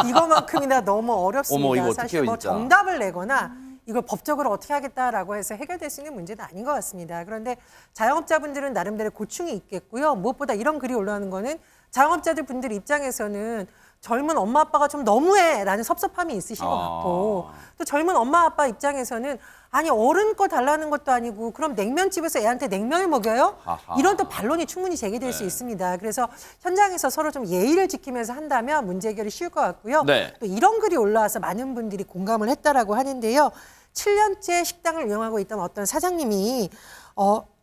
이거만큼이나 너무 어렵습니다. 어머, 이거 사실 어떡해요, 뭐 진짜. 정답을 내거나 이걸 법적으로 어떻게 하겠다라고 해서 해결될 수 있는 문제는 아닌 것 같습니다. 그런데 자영업자분들은 나름대로 고충이 있겠고요. 무엇보다 이런 글이 올라오는 거는 자영업자들 분들 입장에서는 젊은 엄마 아빠가 좀 너무해라는 섭섭함이 있으신 것 같고 또 젊은 엄마 아빠 입장에서는 아니 어른 거 달라는 것도 아니고 그럼 냉면집에서 애한테 냉면을 먹여요? 아하. 이런 또 반론이 충분히 제기될 수 있습니다. 그래서 현장에서 서로 좀 예의를 지키면서 한다면 문제 해결이 쉬울 것 같고요. 네. 또 이런 글이 올라와서 많은 분들이 공감을 했다라고 하는데요. 7년째 식당을 운영하고 있던 어떤 사장님이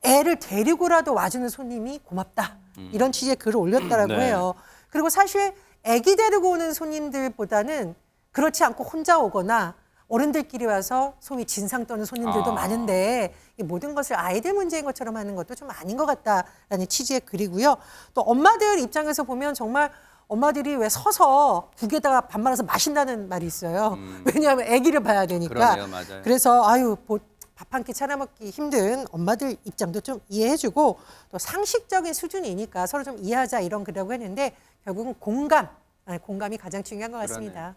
애를 데리고라도 와주는 손님이 고맙다. 이런 취지의 글을 올렸다라고 네. 해요. 그리고 사실 애기 데리고 오는 손님들보다는 그렇지 않고 혼자 오거나 어른들끼리 와서 소위 진상 떠는 손님들도 많은데 이 모든 것을 아이들 문제인 것처럼 하는 것도 좀 아닌 것 같다라는 취지의 글이고요. 또 엄마들 입장에서 보면 정말 엄마들이 왜 서서 국에다가 밥 말아서 마신다는 말이 있어요. 왜냐하면 아기를 봐야 되니까. 그러네요, 맞아요. 그래서 밥 한 끼 차려 먹기 힘든 엄마들 입장도 좀 이해해주고 또 상식적인 수준이니까 서로 좀 이해하자 이런 글이라고 했는데 결국은 공감이 가장 중요한 것 같습니다.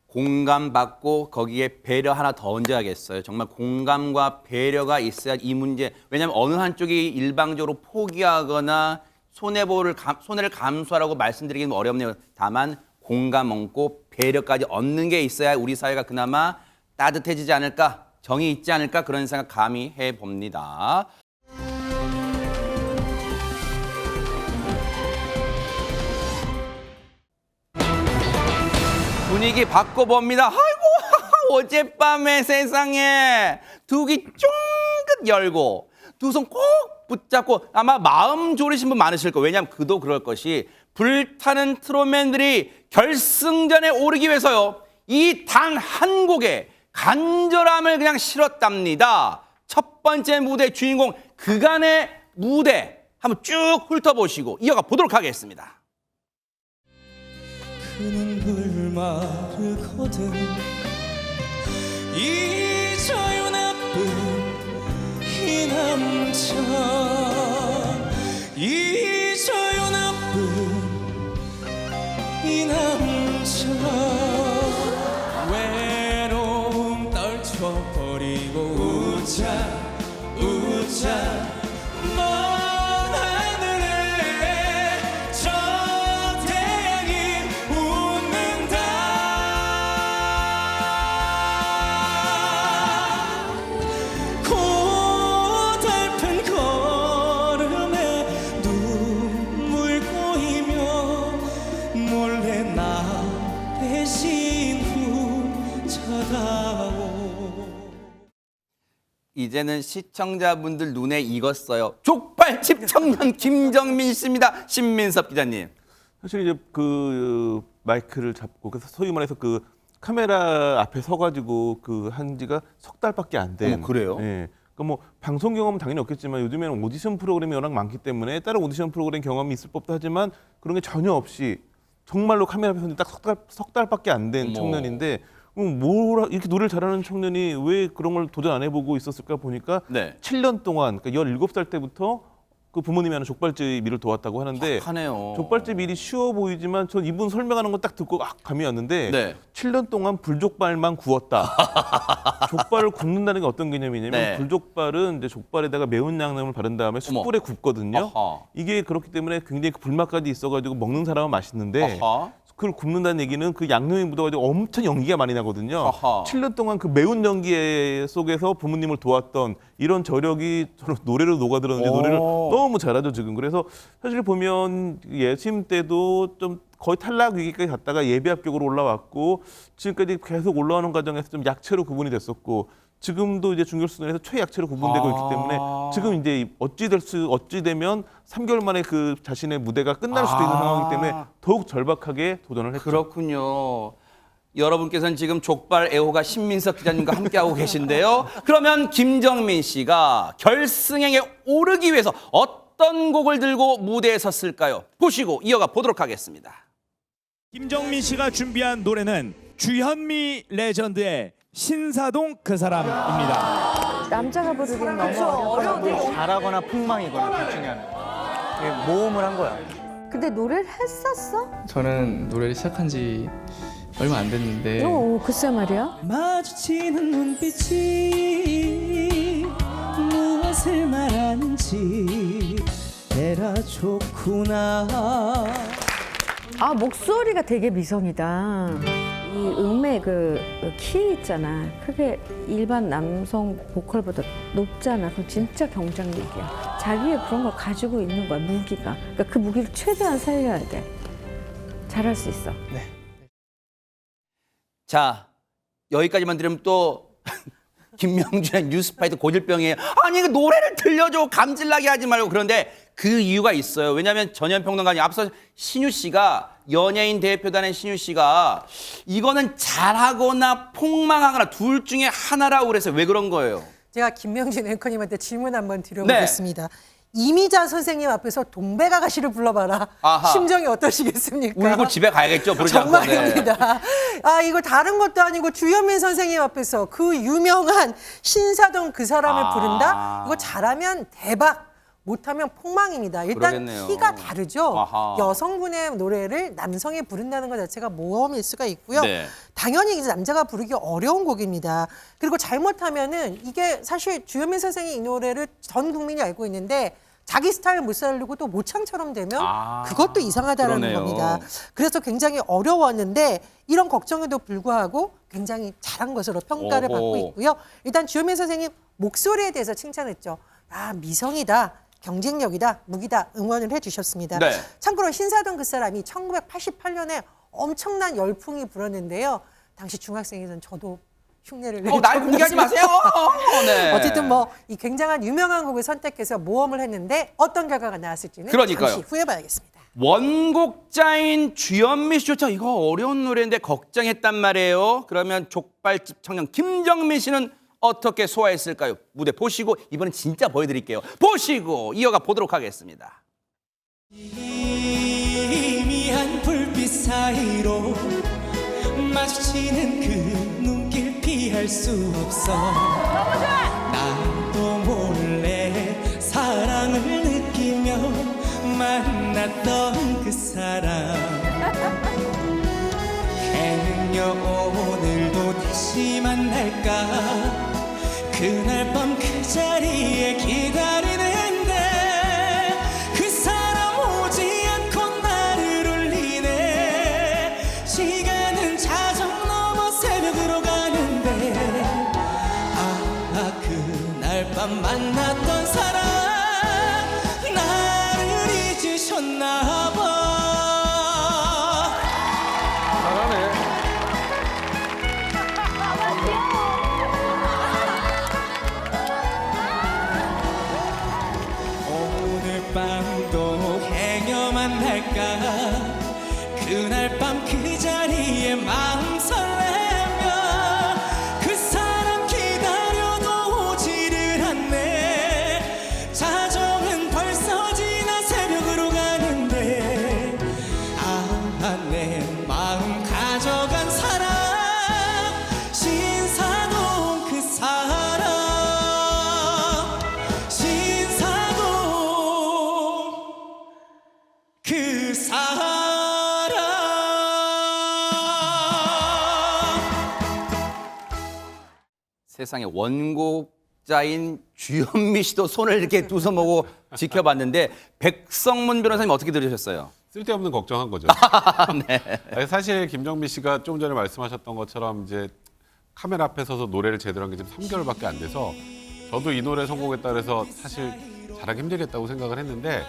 공감받고 거기에 배려 하나 더 얹어야겠어요. 정말 공감과 배려가 있어야 이 문제. 왜냐하면 어느 한쪽이 일방적으로 포기하거나 손해를 감수하라고 말씀드리기는 어렵네요. 다만 공감 얻고 배려까지 얻는 게 있어야 우리 사회가 그나마 따뜻해지지 않을까, 정이 있지 않을까 그런 생각 감히 해봅니다. 분위기 바꿔봅니다. 아이고 어젯밤에 세상에 두 귀 쫑긋 열고 두 손 꼭 붙잡고 아마 마음 졸이신 분 많으실 거예요. 왜냐하면 그도 그럴 것이 불타는 트롯맨들이 결승전에 오르기 위해서요. 이 단 한 곡에 간절함을 그냥 실었답니다. 첫 번째 무대 주인공 그간의 무대 한번 쭉 훑어보시고 이어가 보도록 하겠습니다. 그 눈물 마르거든 잊어요 나쁜 이 남자 잊어요 나쁜 이 남자 외로움 떨쳐버리고 웃자 웃자 먼 하늘에 저 태양이 웃는다 고달픈 걸음에 눈물 고이며 몰래 나 대신 후 쳐다오 이제는 시청자분들 눈에 익었어요. 족발집 청년 김정민 씨입니다. 신민섭 기자님. 사실 이제 그 마이크를 잡고 그래서 소위 말해서 그 카메라 앞에 서가지고 그 한 지가 석 달밖에 안 된. 어머, 그래요? 예. 그러니까 뭐 방송 경험은 당연히 없겠지만 요즘에는 오디션 프로그램이 워낙 많기 때문에 다른 오디션 프로그램 경험이 있을 법도 하지만 그런 게 전혀 없이 정말로 카메라 앞에 서는 딱 석 달밖에 안 된 어머. 청년인데 이렇게 노래를 잘하는 청년이 왜 그런 걸 도전 안 해보고 있었을까 보니까 네. 7년 동안 그러니까 17살 때부터 그 부모님이 하는 족발집 일을 도왔다고 하는데 착하네요. 족발집 일이 쉬워 보이지만 전 이분 설명하는 거 딱 듣고 감이 왔는데 네. 7년 동안 불족발만 구웠다. 족발을 굽는다는 게 어떤 개념이냐면 네. 불족발은 이제 족발에다가 매운 양념을 바른 다음에 숯불에 굽거든요. 어허. 이게 그렇기 때문에 굉장히 그 불맛까지 있어가지고 먹는 사람은 맛있는데 어허. 그걸 굽는다는 얘기는 그 양념이 묻어가지고 엄청 연기가 많이 나거든요. 어허. 7년 동안 그 매운 연기 속에서 부모님을 도왔던 이런 저력이 저는 노래로 녹아들었는데 오. 노래를 너무 잘하죠 지금. 그래서 사실 보면 예심 때도 좀 거의 탈락 위기까지 갔다가 예비 합격으로 올라왔고 지금까지 계속 올라오는 과정에서 좀 약체로 구분이 됐었고 지금도 이제 준결승전에서 최약체로 구분되고 있기 때문에 지금 이제 어찌 되면 3개월 만에 그 자신의 무대가 끝날 수도 있는 상황이기 때문에 더욱 절박하게 도전을 했죠. 그렇군요. 여러분께서는 지금 족발 애호가 신민석 기자님과 함께하고 계신데요. 그러면 김정민 씨가 결승행에 오르기 위해서 어떤 곡을 들고 무대에 섰을까요? 보시고 이어가 보도록 하겠습니다. 김정민 씨가 준비한 노래는 주현미 레전드의 신사동 그 사람입니다. 남자가 부르기는 너무 어려운데. 잘하거나 폭망이거나 둘 중에 하나. 이게 모험을 한 거야. 근데 노래를 했었어? 저는 노래를 시작한 지 얼마 안 됐는데 글쎄 말이야. 마주치는 눈빛이 무엇을 말하는지 에라 좋구나. 아, 목소리가 되게 미성이다. 이 음의 그 키 있잖아. 그게 일반 남성 보컬보다 높잖아. 그럼 진짜 경쟁력이야. 자기의 그런 걸 가지고 있는 거야, 무기가. 그러니까 그 무기를 최대한 살려야 돼. 잘할 수 있어. 자, 여기까지만 들으면 또 김명준의 뉴스파이터 고질병이에요. 아니, 그 노래를 들려줘. 감질나게 하지 말고. 그런데 그 이유가 있어요. 왜냐하면 전현평론가님, 앞서 신유 씨가, 연예인 대표단의 신유 씨가 이거는 잘하거나 폭망하거나 둘 중에 하나라고 그래서 왜 그런 거예요? 제가 김명진 앵커님한테 질문 한번 드려보겠습니다. 이미자 선생님 앞에서 동백아가씨를 불러봐라. 아하. 심정이 어떠시겠습니까? 울고 집에 가야겠죠. 부르지 않고. 네. 정말입니다. 아, 이거 다른 것도 아니고 주현민 선생님 앞에서 그 유명한 신사동 그 사람을 부른다? 이거 잘하면 대박. 못하면 폭망입니다. 일단 그러겠네요. 키가 다르죠. 아하. 여성분의 노래를 남성이 부른다는 것 자체가 모험일 수가 있고요. 네. 당연히 이제 남자가 부르기 어려운 곡입니다. 그리고 잘못하면은 이게 사실 주현민 선생이 이 노래를 전 국민이 알고 있는데 자기 스타일 못 살리고 또 모창처럼 되면 그것도 이상하다라는 그러네요. 겁니다. 그래서 굉장히 어려웠는데 이런 걱정에도 불구하고 굉장히 잘한 것으로 평가를 오호. 받고 있고요. 일단 주현민 선생님 목소리에 대해서 칭찬했죠. 아, 미성이다. 경쟁력이다, 무기다 응원을 해주셨습니다. 네. 참고로 신사동 그 사람이 1988년에 엄청난 열풍이 불었는데요. 당시 중학생이던 저도 흉내를 내고 날 공개하지 마세요. 네. 어쨌든 뭐 이 굉장한 유명한 곡을 선택해서 모험을 했는데 어떤 결과가 나왔을지는 그러니까요. 잠시 후에 봐야겠습니다. 원곡자인 주현미 씨조차 이거 어려운 노래인데 걱정했단 말이에요. 그러면 족발집 청년 김정민 씨는 어떻게 소화했을까요? 무대 보시고 이번엔 진짜 보여드릴게요. 보시고 이어가 보도록 하겠습니다. 희미한 불빛 사이로 마주치는 그 눈길 피할 수 없어. 나도 몰래 사랑을 느끼며 만났던 그 사람. 걔는요 오늘도 다시 만날까. 그날 밤 그 자리에 기다리는데 그 사람 오지 않고 나를 울리네. 시간은 자정 넘어 새벽으로 가는데 그날 밤 만났던 사람 나를 잊으셨나 봐. 밤도 행여 만날까. 그날 밤 그 자리에 마음 설레며 그 사람 기다려도 오지를 않네. 자정은 벌써 지나 새벽으로 가는데 내 마음 가져간 사람 신사동 그 사람. 그 사람. 세상에 원곡자인 주현미 씨도 손을 이렇게 두 손 모고 지켜봤는데 백성문 변호사님 어떻게 들으셨어요? 쓸데없는 걱정한 거죠. 네. 아니, 사실 김정민 씨가 조금 전에 말씀하셨던 것처럼 이제 카메라 앞에 서서 노래를 제대로 한 게 지금 3개월밖에 안 돼서 저도 이 노래 선곡했다 그래서 사실 잘하기 힘들겠다고 생각을 했는데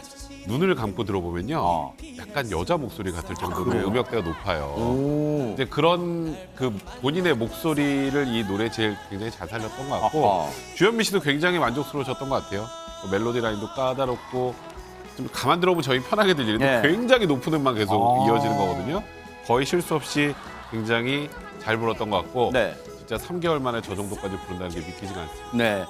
눈을 감고 들어보면요, 약간 여자 목소리 같을 정도로 음역대가 높아요. 근데 그런 그 본인의 목소리를 이 노래에 제일 굉장히 잘 살렸던 것 같고 주현미 씨도 굉장히 만족스러우셨던 것 같아요. 멜로디 라인도 까다롭고 좀 가만 들어보면 저희 편하게 들리는데 굉장히 높은 음만 계속 이어지는 거거든요. 거의 실수 없이 굉장히 잘 불렀던 것 같고 진짜 3개월 만에 저 정도까지 부른다는 게 믿기지가 않습니다. 네.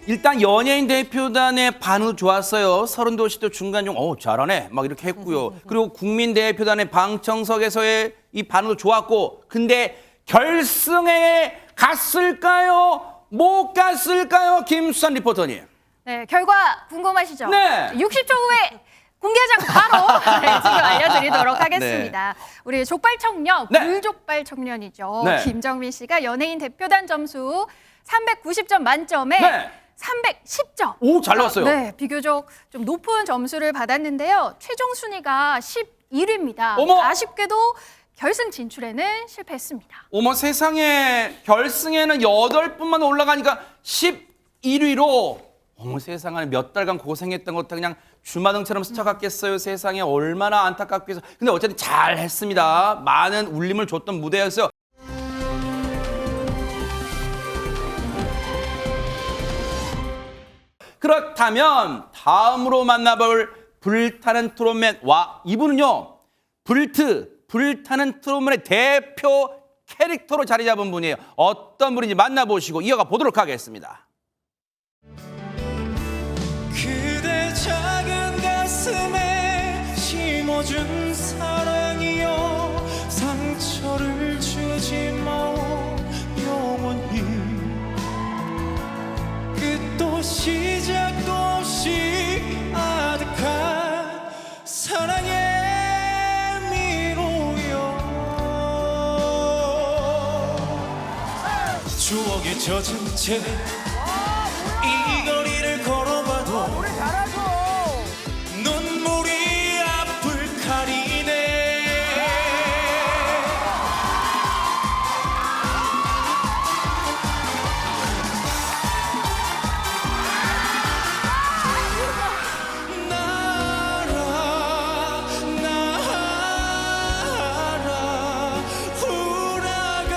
일단 연예인 대표단의 반응도 좋았어요. 서른도 씨도 중간중 잘하네 막 이렇게 했고요. 그리고 국민 대표단의 방청석에서의 이 반응도 좋았고, 근데 결승에 갔을까요? 못 갔을까요? 김수산 리포터님. 네, 결과 궁금하시죠? 네. 60초 후에 공개하자고 바로 네, 지금 알려드리도록 하겠습니다. 우리 족발 청년, 네. 불족발 청년이죠. 네. 김정민 씨가 연예인 대표단 점수 390점 만점에 네. 310점. 오, 잘 나왔어요. 네, 비교적 좀 높은 점수를 받았는데요. 최종 순위가 11위입니다. 어머! 아쉽게도 결승 진출에는 실패했습니다. 어머, 세상에 결승에는 8분만 올라가니까 11위로 어머, 세상에 몇 달간 고생했던 것도 그냥 주마등처럼 스쳐갔겠어요. 세상에 얼마나 안타깝게 해서. 근데 어쨌든 잘 했습니다. 많은 울림을 줬던 무대였어요. 그렇다면 다음으로 만나볼 불타는 트롯맨. 와, 이분은요, 불타는 트롯맨의 대표 캐릭터로 자리 잡은 분이에요. 어떤 분인지 만나보시고 이어가 보도록 하겠습니다. 그대 작은 가슴에 심어준 사랑이여 상처를 주지 마오 영원히 끝도 시작도 없이 아득한 사랑의 미로여 추억에 젖은 채 이 거리를 걸어봐도 눈물이 앞을 가리네 나라 후라가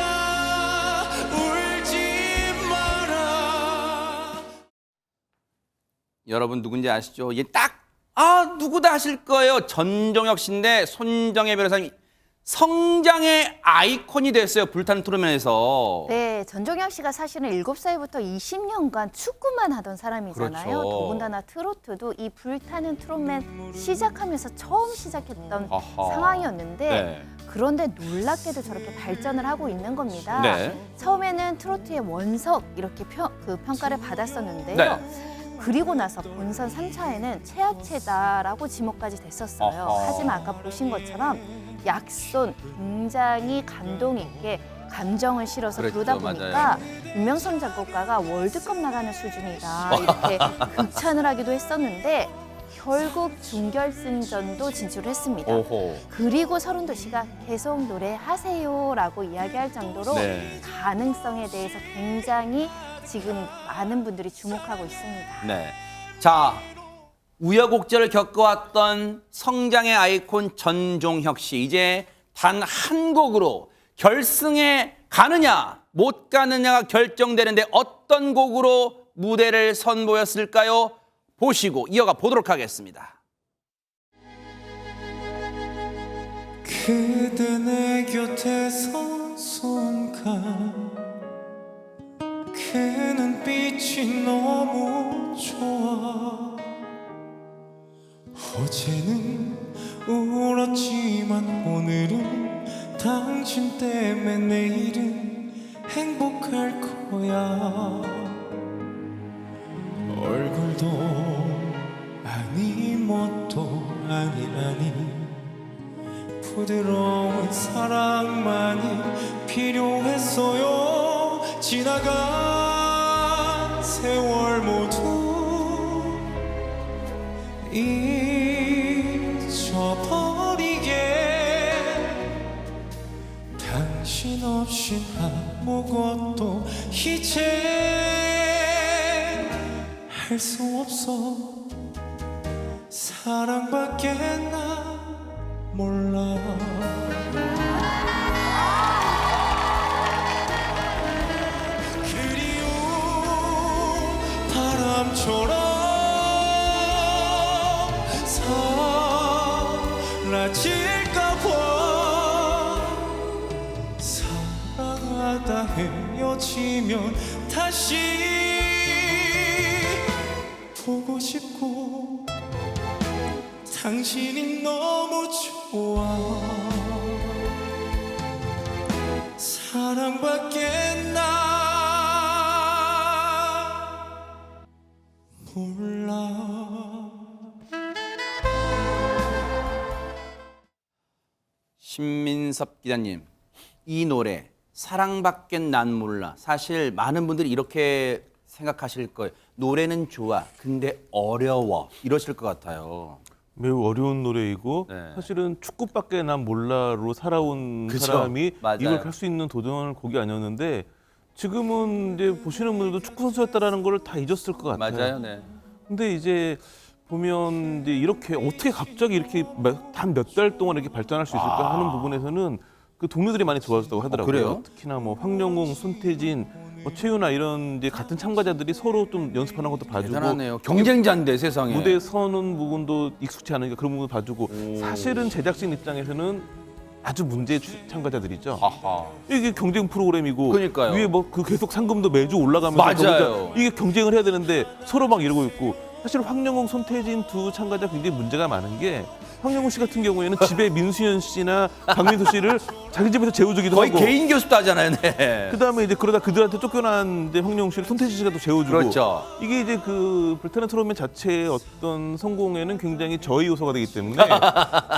울지 마라. 여러분 누군지 아시죠? 얘 누구다 하실 거예요. 전종혁 씨인데 손정혜 변호사님 성장의 아이콘이 됐어요. 불타는 트롯맨에서. 네, 전종혁 씨가 사실은 7살부터 20년간 축구만 하던 사람이잖아요. 그렇죠. 더군다나 트로트도 이 불타는 트롯맨 시작하면서 처음 시작했던 아하. 상황이었는데 네. 그런데 놀랍게도 저렇게 발전을 하고 있는 겁니다. 네. 처음에는 트로트의 원석 이렇게 평가를 받았었는데요. 네. 그리고 나서 본선 3차에는 최하체다라고 지목까지 됐었어요. 아하. 하지만 아까 보신 것처럼 약손 굉장히 감동 있게 감정을 실어서 그랬죠, 부르다 보니까 윤명선 작곡가가 월드컵 나가는 수준이다 이렇게 극찬을 하기도 했었는데 결국 준결승전도 진출했습니다. 오호. 그리고 서른도 씨가 계속 노래하세요라고 이야기할 정도로 네. 가능성에 대해서 굉장히 지금 많은 분들이 주목하고 있습니다. 네. 자, 우여곡절을 겪어왔던 성장의 아이콘 전종혁 씨. 이제 단 한 곡으로 결승에 가느냐 못 가느냐가 결정되는데 어떤 곡으로 무대를 선보였을까요? 보시고 이어가 보도록 하겠습니다. 그대 내 곁에 선 순간 그 눈빛이 너무 좋아 어제는 울었지만 오늘은 당신 때문에 내일은 행복할 거야 얼굴도 아니 멋도 아니라니 부드러운 사랑만이 필요했어요 지나간 세월 모두 잊어버리게 당신 없인 아무것도 이제 할 수 없어 사랑밖에 나 몰라 그리운 바람처럼 사라질까 봐 사랑하다 헤어지면 다시 보고 싶고 당신이 너무 좋아 사랑밖에 나 신민섭 기자님, 이 노래 사랑밖엔 난 몰라. 사실 많은 분들이 이렇게 생각하실 거예요. 노래는 좋아, 근데 어려워. 이러실 것 같아요. 매우 어려운 노래이고 네. 사실은 축구밖에 난 몰라로 살아온 그쵸. 사람이 맞아요. 이걸 할 수 있는 도전을 곡이 아니었는데 지금은 이제 보시는 분들도 축구 선수였다라는 걸 다 잊었을 것 같아요. 맞아요, 네. 근데 이제 보면 이제 이렇게 어떻게 갑자기 이렇게 단 몇 달 동안 이렇게 발전할 수 있을까 하는 부분에서는 그 동료들이 많이 좋아졌다고 하더라고요. 그래요? 특히나 뭐 황영웅, 손태진, 뭐 최윤아 이런 이제 같은 참가자들이 서로 좀 연습하는 것도 봐주고 대단하네요. 경쟁자인데 세상에. 무대에 서는 부분도 익숙치 않으니까 그런 부분도 봐주고 사실은 제작진 입장에서는 아주 문제 참가자들이죠. 아하. 이게 경쟁 프로그램이고 그러니까요. 위에 뭐 그 계속 상금도 매주 올라가면서 맞아요. 이게 경쟁을 해야 되는데 서로 막 이러고 있고 사실 황영웅, 손태진 두 참가자 굉장히 문제가 많은 게 황영웅 씨 같은 경우에는 집에 민수현 씨나 박민수 씨를 자기 집에서 재워주기도 거의 하고 개인 교습도 하잖아요. 네. 그다음에 이제 그러다 그들한테 쫓겨난 이제 황영웅 씨를 손태진 씨가 또 재워주고 그렇죠. 이게 이제 그 불타는 트롯맨 자체의 어떤 성공에는 굉장히 저해 요소가 되기 때문에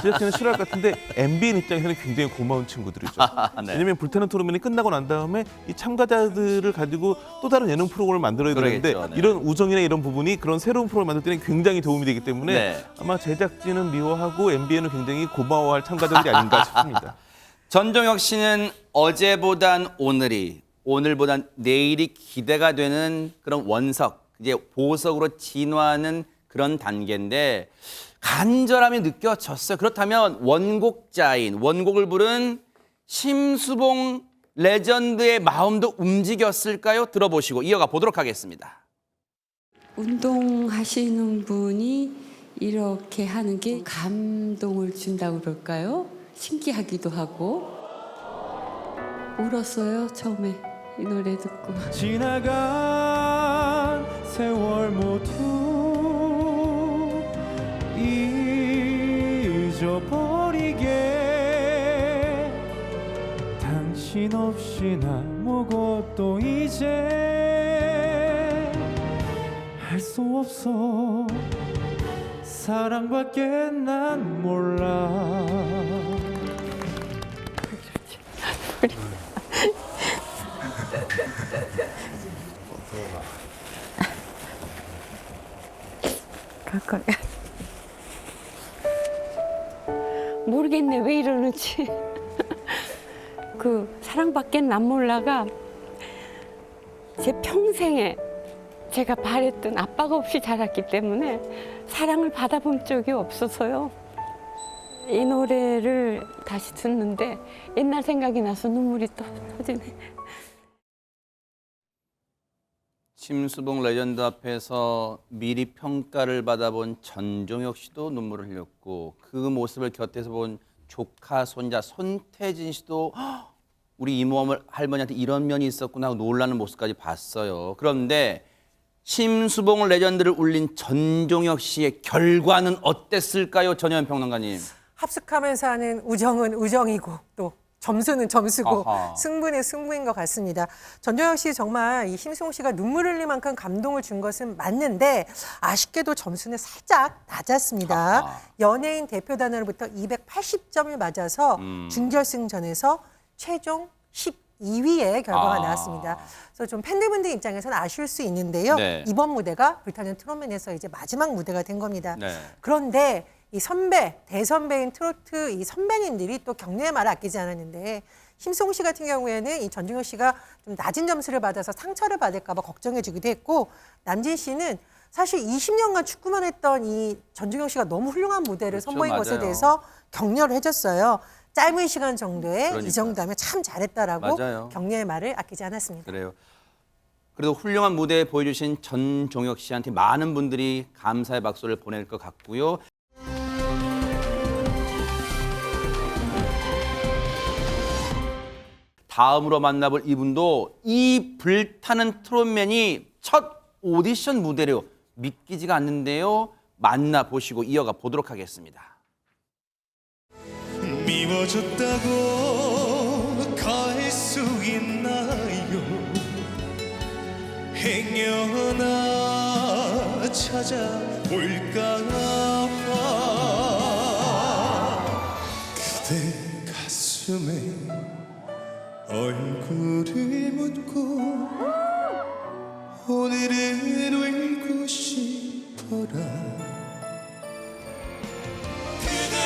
제작진은 싫어할 것 같은데 MBN 입장에서는 굉장히 고마운 친구들이죠. 네. 왜냐면 불타는 트롯맨이 끝나고 난 다음에 이 참가자들을 가지고 또 다른 예능 프로그램을 만들어야 되는데 그러겠죠. 네. 이런 우정이나 이런 부분이 그런 새로운 프로그램을 만들 때는 굉장히 도움이 되기 때문에 네. 아마 제작진은 미워하고 MBN은 굉장히 고마워할 참가자들이 아닌가 싶습니다. 전종혁 씨는 어제보단 오늘이, 오늘보단 내일이 기대가 되는 그런 원석, 이제 보석으로 진화하는 그런 단계인데 간절함이 느껴졌어요. 그렇다면 원곡자인, 원곡을 부른 심수봉 레전드의 마음도 움직였을까요? 들어보시고 이어가 보도록 하겠습니다. 운동하시는 분이 이렇게 하는 게 감동을 준다고 그럴까요? 신기하기도 하고 울었어요 처음에 이 노래 듣고. 지나간 세월 모두 잊어버리게 당신 없이 아무것도 이제 할 수 없어 사랑밖에 난 몰라. 가까이. 모르겠네 왜 이러는지. 그 사랑밖에 난 몰라가 제 평생에 제가 바랬던 아빠가 없이 자랐기 때문에 사랑을 받아본 적이 없어서요. 이 노래를 다시 듣는데 옛날 생각이 나서 눈물이 또 터지네. 심수봉 레전드 앞에서 미리 평가를 받아본 전종혁 씨도 눈물을 흘렸고 그 모습을 곁에서 본 조카, 손자 손태진 씨도 우리 이모 할머니한테 이런 면이 있었구나 하고 놀라는 모습까지 봤어요. 그런데 심수봉 레전드를 울린 전종혁 씨의 결과는 어땠을까요? 전현 평론가님. 합숙하면서 하는 우정은 우정이고 또 점수는 점수고 아하. 승부는 승부인 것 같습니다. 전종혁 씨 정말 이 심수봉 씨가 눈물을 흘릴 만큼 감동을 준 것은 맞는데 아쉽게도 점수는 살짝 낮았습니다. 아하. 연예인 대표단으로부터 280점을 맞아서 준결승전에서 최종 12위의 결과가 나왔습니다. 그래서 좀 팬들분들 입장에서는 아쉬울 수 있는데요. 네. 이번 무대가 불타는 트롯맨에서 이제 마지막 무대가 된 겁니다. 네. 그런데 이 선배, 대선배인 트로트 이 선배님들이 또 격려의 말을 아끼지 않았는데 심수봉 씨 같은 경우에는 이 전종혁 씨가 좀 낮은 점수를 받아서 상처를 받을까 봐 걱정해주기도 했고 남진 씨는 사실 20년간 축구만 했던 이 전종혁 씨가 너무 훌륭한 무대를 그렇죠, 선보인 것에 맞아요. 대해서 격려를 해줬어요. 짧은 시간 정도에 그러니까요. 이 정도면 참 잘했다라고 맞아요. 격려의 말을 아끼지 않았습니다. 그래요. 그래도 훌륭한 무대 보여주신 전종혁 씨한테 많은 분들이 감사의 박수를 보낼 것 같고요. 다음으로 만나볼 이분도 이 불타는 트롯맨이 첫 오디션 무대로 믿기지가 않는데요. 만나보시고 이어가 보도록 하겠습니다. 미워졌다고 갈 수 있나요? 행여나 찾아올까 그대 거라 그대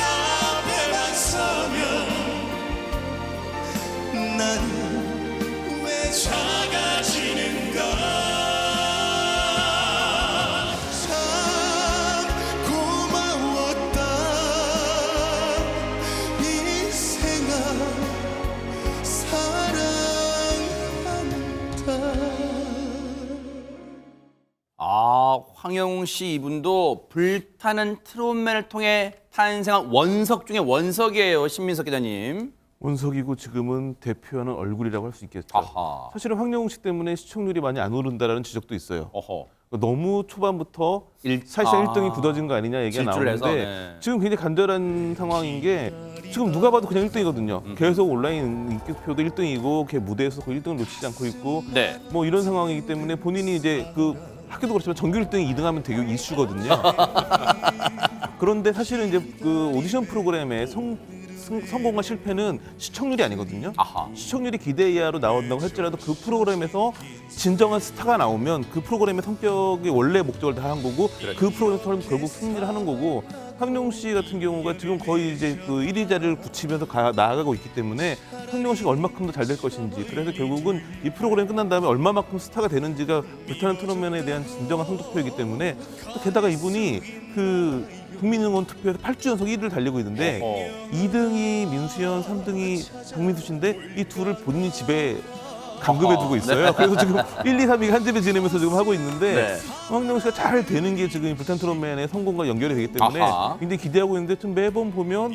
앞에만 서면 나는 왜 작아지는가 참 고마웠다 인생아 사랑한다 아, 황영웅 씨 이분도 불타는 트롯맨을 통해 탄생한 원석 중에 원석이에요. 신민석 기자님. 원석이고 지금은 대표하는 얼굴이라고 할 수 있겠죠. 아하. 사실은 황영웅 씨 때문에 시청률이 많이 안 오른다라는 지적도 있어요. 어허. 너무 초반부터 사실상 아. 1등이 굳어진 거 아니냐 얘기가 질주를 해서, 나오는데 네. 지금 굉장히 간절한 상황인 게 지금 누가 봐도 그냥 1등이거든요. 계속 온라인 인기투표도 1등이고 걔 무대에서 거의 1등을 놓치지 않고 있고 네. 뭐 이런 상황이기 때문에 본인이 이제 그 학교도 그렇지만 전교 1등이 2등하면 되게 이슈거든요. 그런데 사실은 이제 그 오디션 프로그램의 성공과 실패는 시청률이 아니거든요. 아하. 시청률이 기대 이하로 나온다고 할지라도 그 프로그램에서 진정한 스타가 나오면 그 프로그램의 성격이 원래 목적을 다 한 거고 그 프로그램에서 결국 승리를 하는 거고 황영웅 씨 같은 경우가 지금 거의 이제 그 1위 자리를 굳히면서 나아가고 있기 때문에 황영웅 씨가 얼마큼 더 잘 될 것인지 그래서 결국은 이 프로그램 끝난 다음에 얼마만큼 스타가 되는지가 불타는 트롯맨에 대한 진정한 성적표이기 때문에 또 게다가 이분이 그 국민응원 투표에서 8주 연속 1위를 달리고 있는데 2등이 민수연, 3등이 박민수 씨인데 이 둘을 본인이 집에 감금해 두고 있어요. 네. 그래서 지금 1, 2, 3위가 한 집에 지내면서 지금 하고 있는데 네. 황영웅 씨가 잘 되는 게 지금 불타는 트롯맨의 성공과 연결이 되기 때문에 아하. 굉장히 기대하고 있는데 좀 매번 보면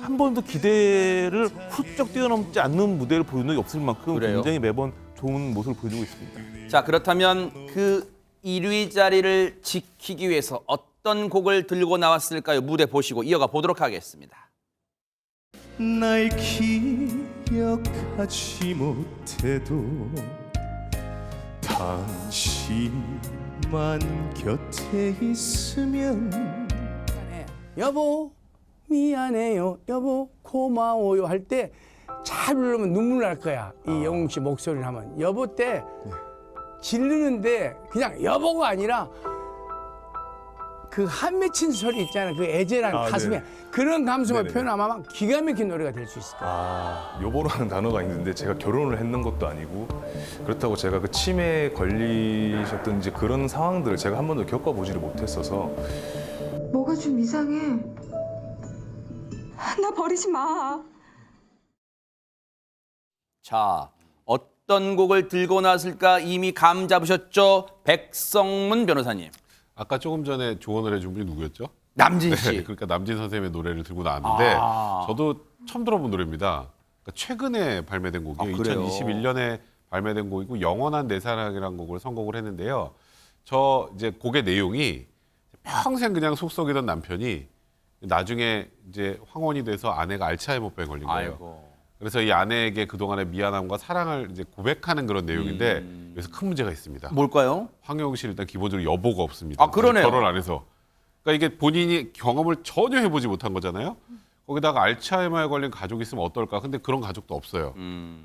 한 번도 기대를 훌쩍 뛰어넘지 않는 무대를 보여준 적이 없을 만큼 그래요? 굉장히 매번 좋은 모습을 보여주고 있습니다. 자, 그렇다면 그 1위 자리를 지키기 위해서 어떤 곡을 들고 나왔을까요? 무대 보시고 이어가 보도록 하겠습니다. 날 기억하지 못해도 당신만 곁에 있으면 여보 미안해요 여보 고마워요 할 때 잘 부르면 눈물 날 거야 이 영웅 씨 목소리를 하면 여보 때 지르는데 그냥 여보가 아니라 그 한 맺힌 소리 있잖아 그 애절한 가슴에 네. 그런 감성을 네네네. 표현하면 기가 막힌 노래가 될 수 있을 거야. 아, 여보라는 단어가 있는데 제가 결혼을 했는 것도 아니고 그렇다고 제가 그 치매에 걸리셨든지 그런 상황들을 제가 한 번도 겪어보지를 못했어서 뭐가 좀 이상해. 나 버리지 마. 자, 어떤 곡을 들고 나왔을까 이미 감 잡으셨죠? 백성문 변호사님. 아까 조금 전에 조언을 해준 분이 누구였죠? 남진 씨. 네, 그러니까 남진 선생님의 노래를 들고 나왔는데 저도 처음 들어본 노래입니다. 그러니까 최근에 발매된 곡이에요. 그래요? 2021년에 발매된 곡이고 영원한 내 사랑이라는 곡을 선곡을 했는데요. 저 이제 곡의 내용이 평생 그냥 속 썩이던 남편이 나중에 이제 황혼이 돼서 아내가 알츠하이머병에 걸린 거예요. 아이고. 그래서 이 아내에게 그동안의 미안함과 사랑을 이제 고백하는 그런 내용인데 여기서 큰 문제가 있습니다. 뭘까요? 황영웅 씨는 일단 기본적으로 여보가 없습니다. 아, 그러네요. 결혼 안 해서. 그러니까 이게 본인이 경험을 전혀 해보지 못한 거잖아요. 거기다가 알츠하이머에 걸린 가족이 있으면 어떨까? 근데 그런 가족도 없어요.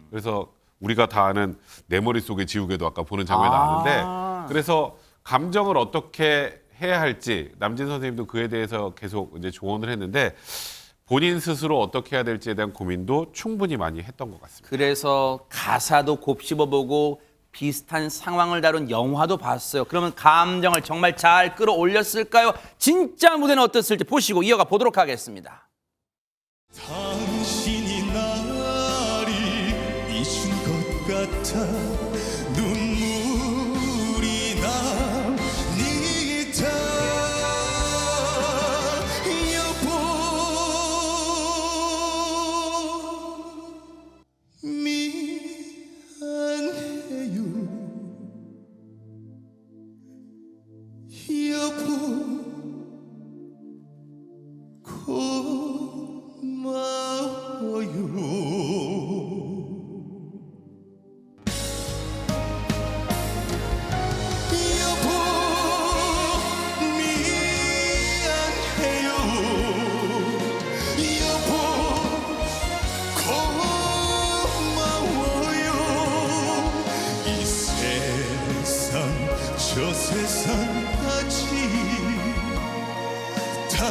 그래서 우리가 다 아는 내 머릿속에 지우개도 아까 보는 장면이 나왔는데 그래서 감정을 어떻게 해야 할지 남진 선생님도 그에 대해서 계속 이제 조언을 했는데 본인 스스로 어떻게 해야 될지에 대한 고민도 충분히 많이 했던 것 같습니다. 그래서 가사도 곱씹어보고 비슷한 상황을 다룬 영화도 봤어요. 그러면 감정을 정말 잘 끌어올렸을까요? 진짜 무대는 어땠을지 보시고 이어가 보도록 하겠습니다. 당신이 나를 잊은 것 같아 눈물이 납니다 여보 미안해요 여보 고마워요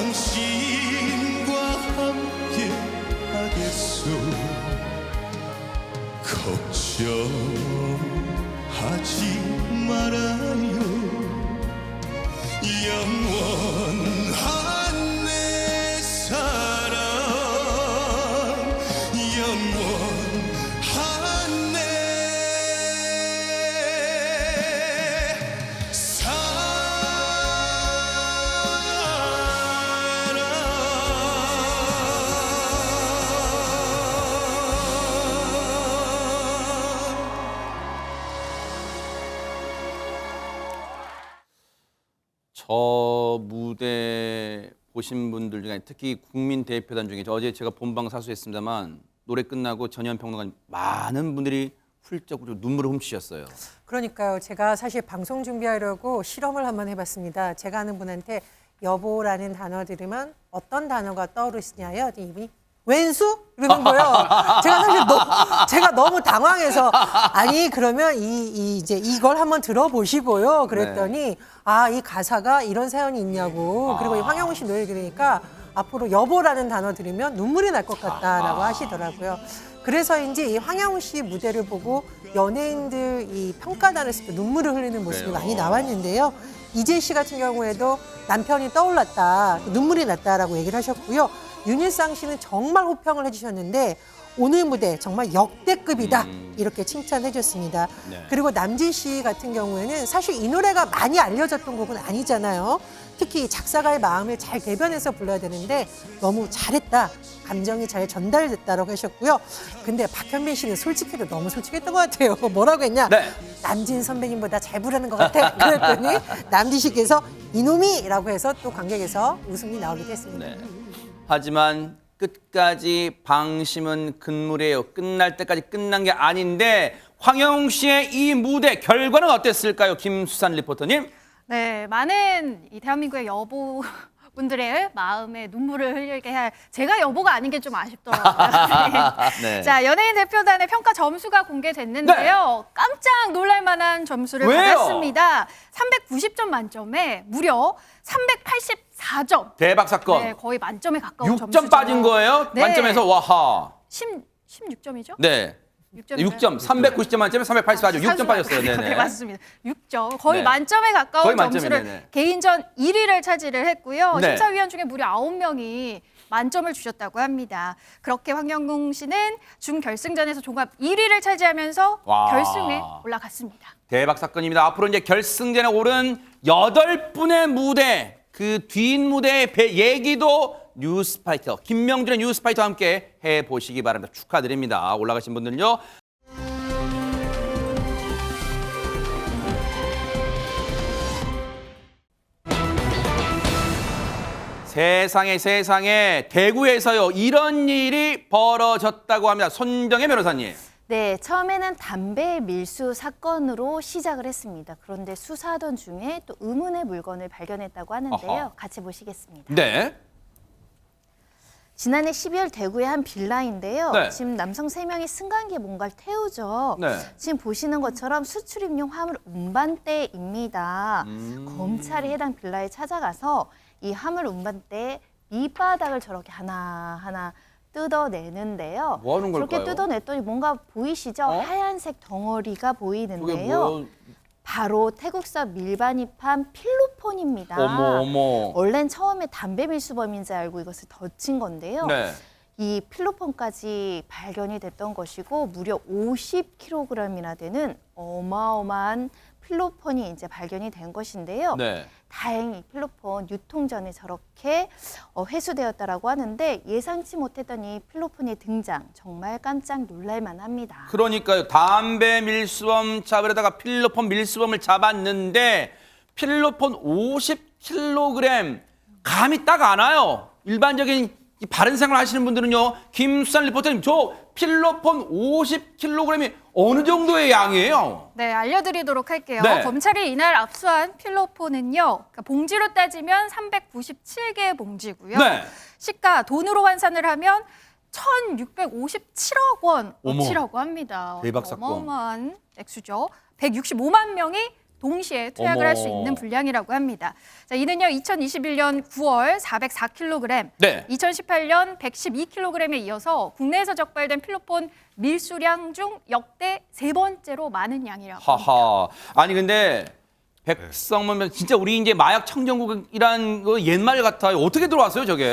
당신과 함께 하겠소. 걱정하지 말아요. 영원한 내 사랑, 영원한 내 저 무대 보신 분들 중에 특히 국민 대표단 중에 어제 제가 본방 사수했습니다만 노래 끝나고 전현 평론가님 많은 분들이 훌쩍 눈물을 훔치셨어요. 그러니까요. 제가 사실 방송 준비하려고 실험을 한번 해봤습니다. 제가 아는 분한테 여보라는 단어 들으면 어떤 단어가 떠오르시냐요? 이분이 왼수? 이러는 거예요. 제가 사실 제가 너무 당황해서 아니 그러면 이제 이걸 한번 들어보시고요. 그랬더니 아, 이 가사가 이런 사연이 있냐고. 그리고 이 황영우 씨 노래 들으니까 앞으로 여보라는 단어 들으면 눈물이 날 것 같다라고 하시더라고요. 그래서인지 이 황영우 씨 무대를 보고 연예인들 이 평가단을 했을 때 눈물을 흘리는 모습이 많이 나왔는데요. 이재 씨 같은 경우에도 남편이 떠올랐다, 눈물이 났다라고 얘기를 하셨고요. 윤일상 씨는 정말 호평을 해주셨는데 오늘 무대 정말 역대급이다 이렇게 칭찬해 줬습니다. 네. 그리고 남진 씨 같은 경우에는 사실 이 노래가 많이 알려졌던 곡은 아니잖아요. 특히 작사가의 마음을 잘 대변해서 불러야 되는데 너무 잘했다, 감정이 잘 전달됐다라고 하셨고요. 근데 박현빈 씨는 솔직히도 너무 솔직했던 것 같아요. 뭐라고 했냐? 네. 남진 선배님보다 잘 부르는 것 같아. 그랬더니 남진 씨께서 이놈이라고 해서 또 관객에서 웃음이 나오기도 했습니다. 네. 하지만 끝까지 방심은 금물이에요. 끝날 때까지 끝난 게 아닌데 황영웅 씨의 이 무대 결과는 어땠을까요? 김수산 리포터님. 네, 많은 이 대한민국의 여보분들의 마음에 눈물을 흘리게 할 제가 여보가 아닌 게 좀 아쉽더라고요. 네. 자, 연예인 대표단의 평가 점수가 공개됐는데요. 깜짝 놀랄 만한 점수를 왜요? 받았습니다. 390점 만점에 무려 384점. 대박 사건. 네, 거의 만점에 가까운 6점 점수죠. 빠진 거예요? 네. 만점에서 와하. 16점이죠? 네. 6점, 390점 만점에 384점, 6점 빠졌어요. 네, 네네. 맞습니다. 6점. 거의 네. 만점에 가까운 거의 만점이네, 점수를 네. 개인전 1위를 차지를 했고요. 네. 심사위원 중에 무려 9명이 만점을 주셨다고 합니다. 그렇게 황영웅 씨는 준결승전에서 종합 1위를 차지하면서 와. 결승에 올라갔습니다. 대박 사건입니다. 앞으로 이제 결승전에 오른 8분의 무대, 그 뒷무대의 얘기도 뉴스파이터, 김명준의 뉴스파이터와 함께 해보시기 바랍니다. 축하드립니다. 올라가신 분들은요. 세상에 대구에서요 이런 일이 벌어졌다고 합니다. 손정혜 변호사님. 네, 처음에는 담배 밀수 사건으로 시작을 했습니다. 그런데 수사하던 중에 또 의문의 물건을 발견했다고 하는데요. 아하. 같이 보시겠습니다. 네. 지난해 12월 대구의 한 빌라인데요. 네. 지금 남성 3명이 승강기에 뭔가를 태우죠. 네. 지금 보시는 것처럼 수출입용 화물 운반대입니다. 검찰이 해당 빌라에 찾아가서 이 화물 운반대 밑바닥을 저렇게 하나하나 뜯어내는데요. 뭐 하는 걸까요? 저렇게 뜯어냈더니 뭔가 보이시죠? 하얀색 덩어리가 그게 보이는데요. 뭐예요? 바로 태국서 밀반입한 필로폰입니다. 어머. 원래는 처음에 담배 밀수범인 줄 알고 이것을 덧친 건데요. 네. 이 필로폰까지 발견이 됐던 것이고 무려 50kg이나 되는 어마어마한 필로폰이 이제 발견이 된 것인데요. 네. 다행히 필로폰 유통 전에 저렇게 회수되었다라고 하는데 예상치 못했던 이 필로폰의 등장 정말 깜짝 놀랄만 합니다. 그러니까요. 담배 밀수범 잡으려다가 필로폰 밀수범을 잡았는데 필로폰 50kg 감이 딱 안 와요. 일반적인 이 바른 생활 하시는 분들은요. 김수산 리포터님, 저 필로폰 50kg이 어느 정도의 양이에요? 네, 알려드리도록 할게요. 네. 검찰이 이날 압수한 필로폰은요. 그러니까 봉지로 따지면 397개의 봉지고요. 네. 시가 돈으로 환산을 하면 1,657억 원 어머. 어치라고 합니다. 대박 사건. 어마어마한 액수죠. 165만 명이 동시에 투약을 할 수 있는 분량이라고 합니다. 자, 이는요 2021년 9월 404kg, 네. 2018년 112kg에 이어서 국내에서 적발된 필로폰 밀수량 중 역대 3번째로 많은 양이라고 합니다. 하하. 아니 근데 백성문 진짜 우리 이제 마약 청정국이란 거 옛말 같아요. 어떻게 들어왔어요, 저게?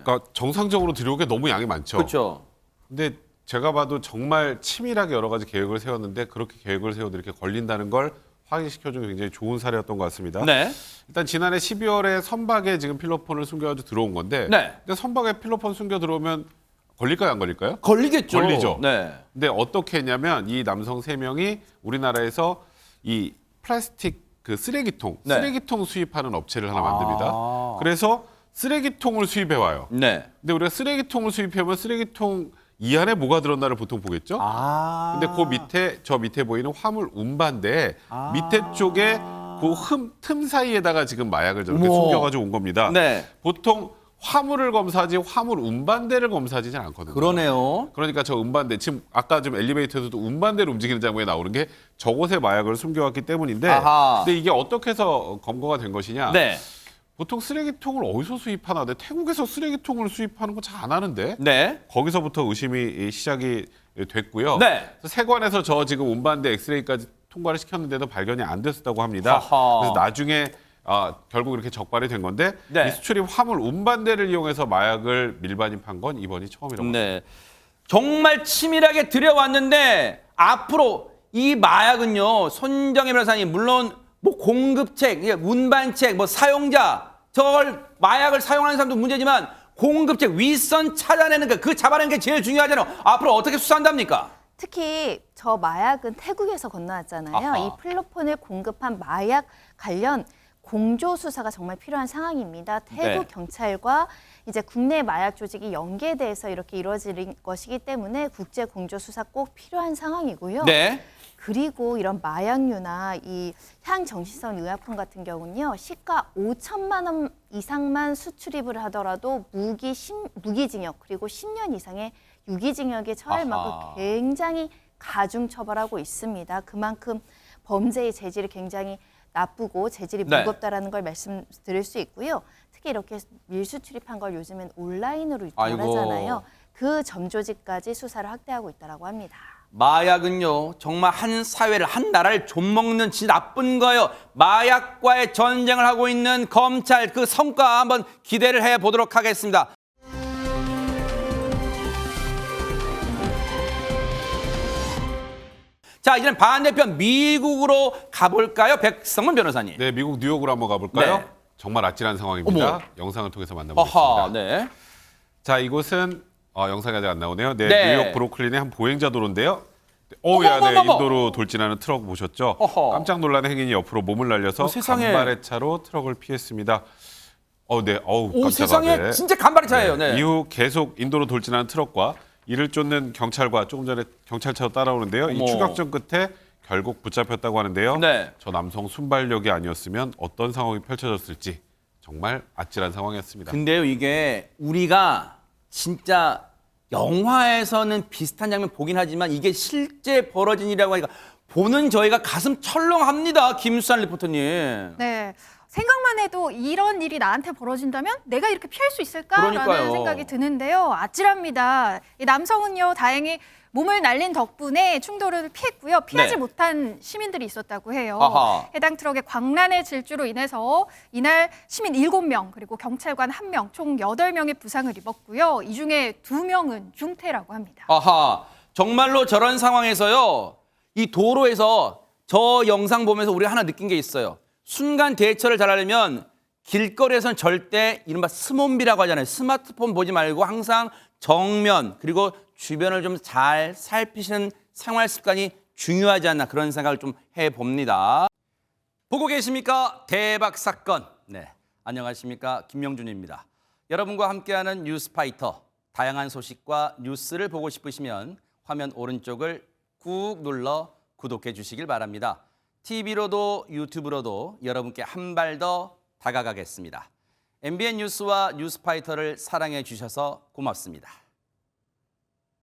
그러니까 정상적으로 들여오게 너무 양이 많죠. 그렇죠. 근데 제가 봐도 정말 치밀하게 여러 가지 계획을 세웠는데 그렇게 계획을 세워도 이렇게 걸린다는 걸 확인시켜준 게 굉장히 좋은 사례였던 것 같습니다. 네. 일단 지난해 12월에 선박에 지금 필로폰을 숨겨가지고 들어온 건데 네. 근데 선박에 필로폰 숨겨 들어오면 걸릴까요, 안 걸릴까요? 걸리겠죠. 걸리죠. 네. 근데 어떻게 했냐면 이 남성 3명이 우리나라에서 이 플라스틱 그 쓰레기통, 네. 쓰레기통 수입하는 업체를 하나 만듭니다. 그래서 쓰레기통을 수입해 와요. 네. 근데 우리가 쓰레기통을 수입하면 쓰레기통 이 안에 뭐가 들었나를 보통 보겠죠? 근데 그 밑에 저 밑에 보이는 화물 운반대 밑에 쪽에 그 틈 사이에다가 지금 마약을 저렇게 우와. 숨겨가지고 온 겁니다. 네. 보통 화물을 검사하지 화물 운반대를 검사하지는 않거든요. 그러네요. 그러니까 저 운반대 지금 아까 좀 엘리베이터에서도 운반대를 움직이는 장면이 나오는 게 저곳에 마약을 숨겨왔기 때문인데 아하. 근데 이게 어떻게 해서 검거가 된 것이냐? 네. 보통 쓰레기통을 어디서 수입하나? 근데 태국에서 쓰레기통을 수입하는 거 잘 안 하는데 네. 거기서부터 의심이 시작이 됐고요. 네. 그래서 세관에서 저 지금 운반대 엑스레이까지 통과를 시켰는데도 발견이 안 됐었다고 합니다. 하하. 그래서 나중에 결국 이렇게 적발이 된 건데 네. 이 수출입 화물 운반대를 이용해서 마약을 밀반입한 건 이번이 처음이라고 합니다. 네. 정말 치밀하게 들여왔는데 앞으로 이 마약은요. 손정혜 변호사님 물론 뭐 공급책, 운반책, 뭐 사용자 저걸 마약을 사용하는 사람도 문제지만 공급책 윗선 찾아내는 그 잡아내는 게 제일 중요하잖아요. 앞으로 어떻게 수사한답니까? 특히 저 마약은 태국에서 건너왔잖아요. 아하. 이 필로폰을 공급한 마약 관련 공조 수사가 정말 필요한 상황입니다. 태국 네. 경찰과 이제 국내 마약 조직이 연계돼서 이렇게 이루어진 것이기 때문에 국제 공조 수사 꼭 필요한 상황이고요. 네. 그리고 이런 마약류나 이 향정신성 의약품 같은 경우는요. 시가 5천만 원 이상만 수출입을 하더라도 무기징역 그리고 10년 이상의 유기징역에 처할 만큼 아하. 굉장히 가중 처벌하고 있습니다. 그만큼 범죄의 재질이 굉장히 나쁘고 재질이 네. 무겁다라는 걸 말씀드릴 수 있고요. 특히 이렇게 밀수출입한 걸 요즘엔 온라인으로 아이고. 유통하잖아요. 그 점조직까지 수사를 확대하고 있다고 합니다. 마약은요 정말 한 사회를 한 나라를 좀먹는 진짜 나쁜 거예요. 마약과의 전쟁을 하고 있는 검찰 그 성과 한번 기대를 해보도록 하겠습니다. 자 이제는 반대편 미국으로 가볼까요? 백성문 변호사님. 네, 미국 뉴욕으로 한번 가볼까요? 네. 정말 아찔한 상황입니다. 어머. 영상을 통해서 만나보겠습니다. 아하, 네. 자, 이곳은 영상이 아직 안 나오네요. 네, 네. 뉴욕 브루클린의 한 보행자 도로인데요. 야, 네, 어머머머머. 인도로 돌진하는 트럭 보셨죠? 어허. 깜짝 놀란 행인이 옆으로 몸을 날려서 세상에. 간발의 차로 트럭을 피했습니다. 네, 오 깜짝아. 세상에 네. 진짜 간발의 차예요. 네. 이후 계속 인도로 돌진하는 트럭과 이를 쫓는 경찰과 조금 전에 경찰차로 따라오는데요. 이 어머. 추격전 끝에 결국 붙잡혔다고 하는데요. 네. 저 남성 순발력이 아니었으면 어떤 상황이 펼쳐졌을지 정말 아찔한 상황이었습니다. 근데요 이게 우리가 진짜 영화에서는 비슷한 장면 보긴 하지만 이게 실제 벌어진 일이라고 하니까 보는 저희가 가슴 철렁합니다. 김수환 리포터님. 네. 생각만 해도 이런 일이 나한테 벌어진다면 내가 이렇게 피할 수 있을까라는 그러니까요. 생각이 드는데요. 아찔합니다. 이 남성은요, 다행히 몸을 날린 덕분에 충돌을 피했고요. 피하지 네. 못한 시민들이 있었다고 해요. 아하. 해당 트럭의 광란의 질주로 인해서 이날 시민 7명 그리고 경찰관 1명 총 8명의 부상을 입었고요. 이 중에 2명은 중태라고 합니다. 아하, 정말로 저런 상황에서요. 이 도로에서 저 영상 보면서 우리가 하나 느낀 게 있어요. 순간 대처를 잘하려면 길거리에서는 절대 이른바 스몬비라고 하잖아요. 스마트폰 보지 말고 항상 정면 그리고 주변을 좀 잘 살피시는 생활 습관이 중요하지 않나 그런 생각을 좀 해봅니다. 보고 계십니까? 대박 사건. 네, 안녕하십니까? 김명준입니다. 여러분과 함께하는 뉴스파이터. 다양한 소식과 뉴스를 보고 싶으시면 화면 오른쪽을 꾹 눌러 구독해 주시길 바랍니다. TV로도 유튜브로도 여러분께 한 발 더 다가가겠습니다. MBN 뉴스와 뉴스파이터를 사랑해 주셔서 고맙습니다.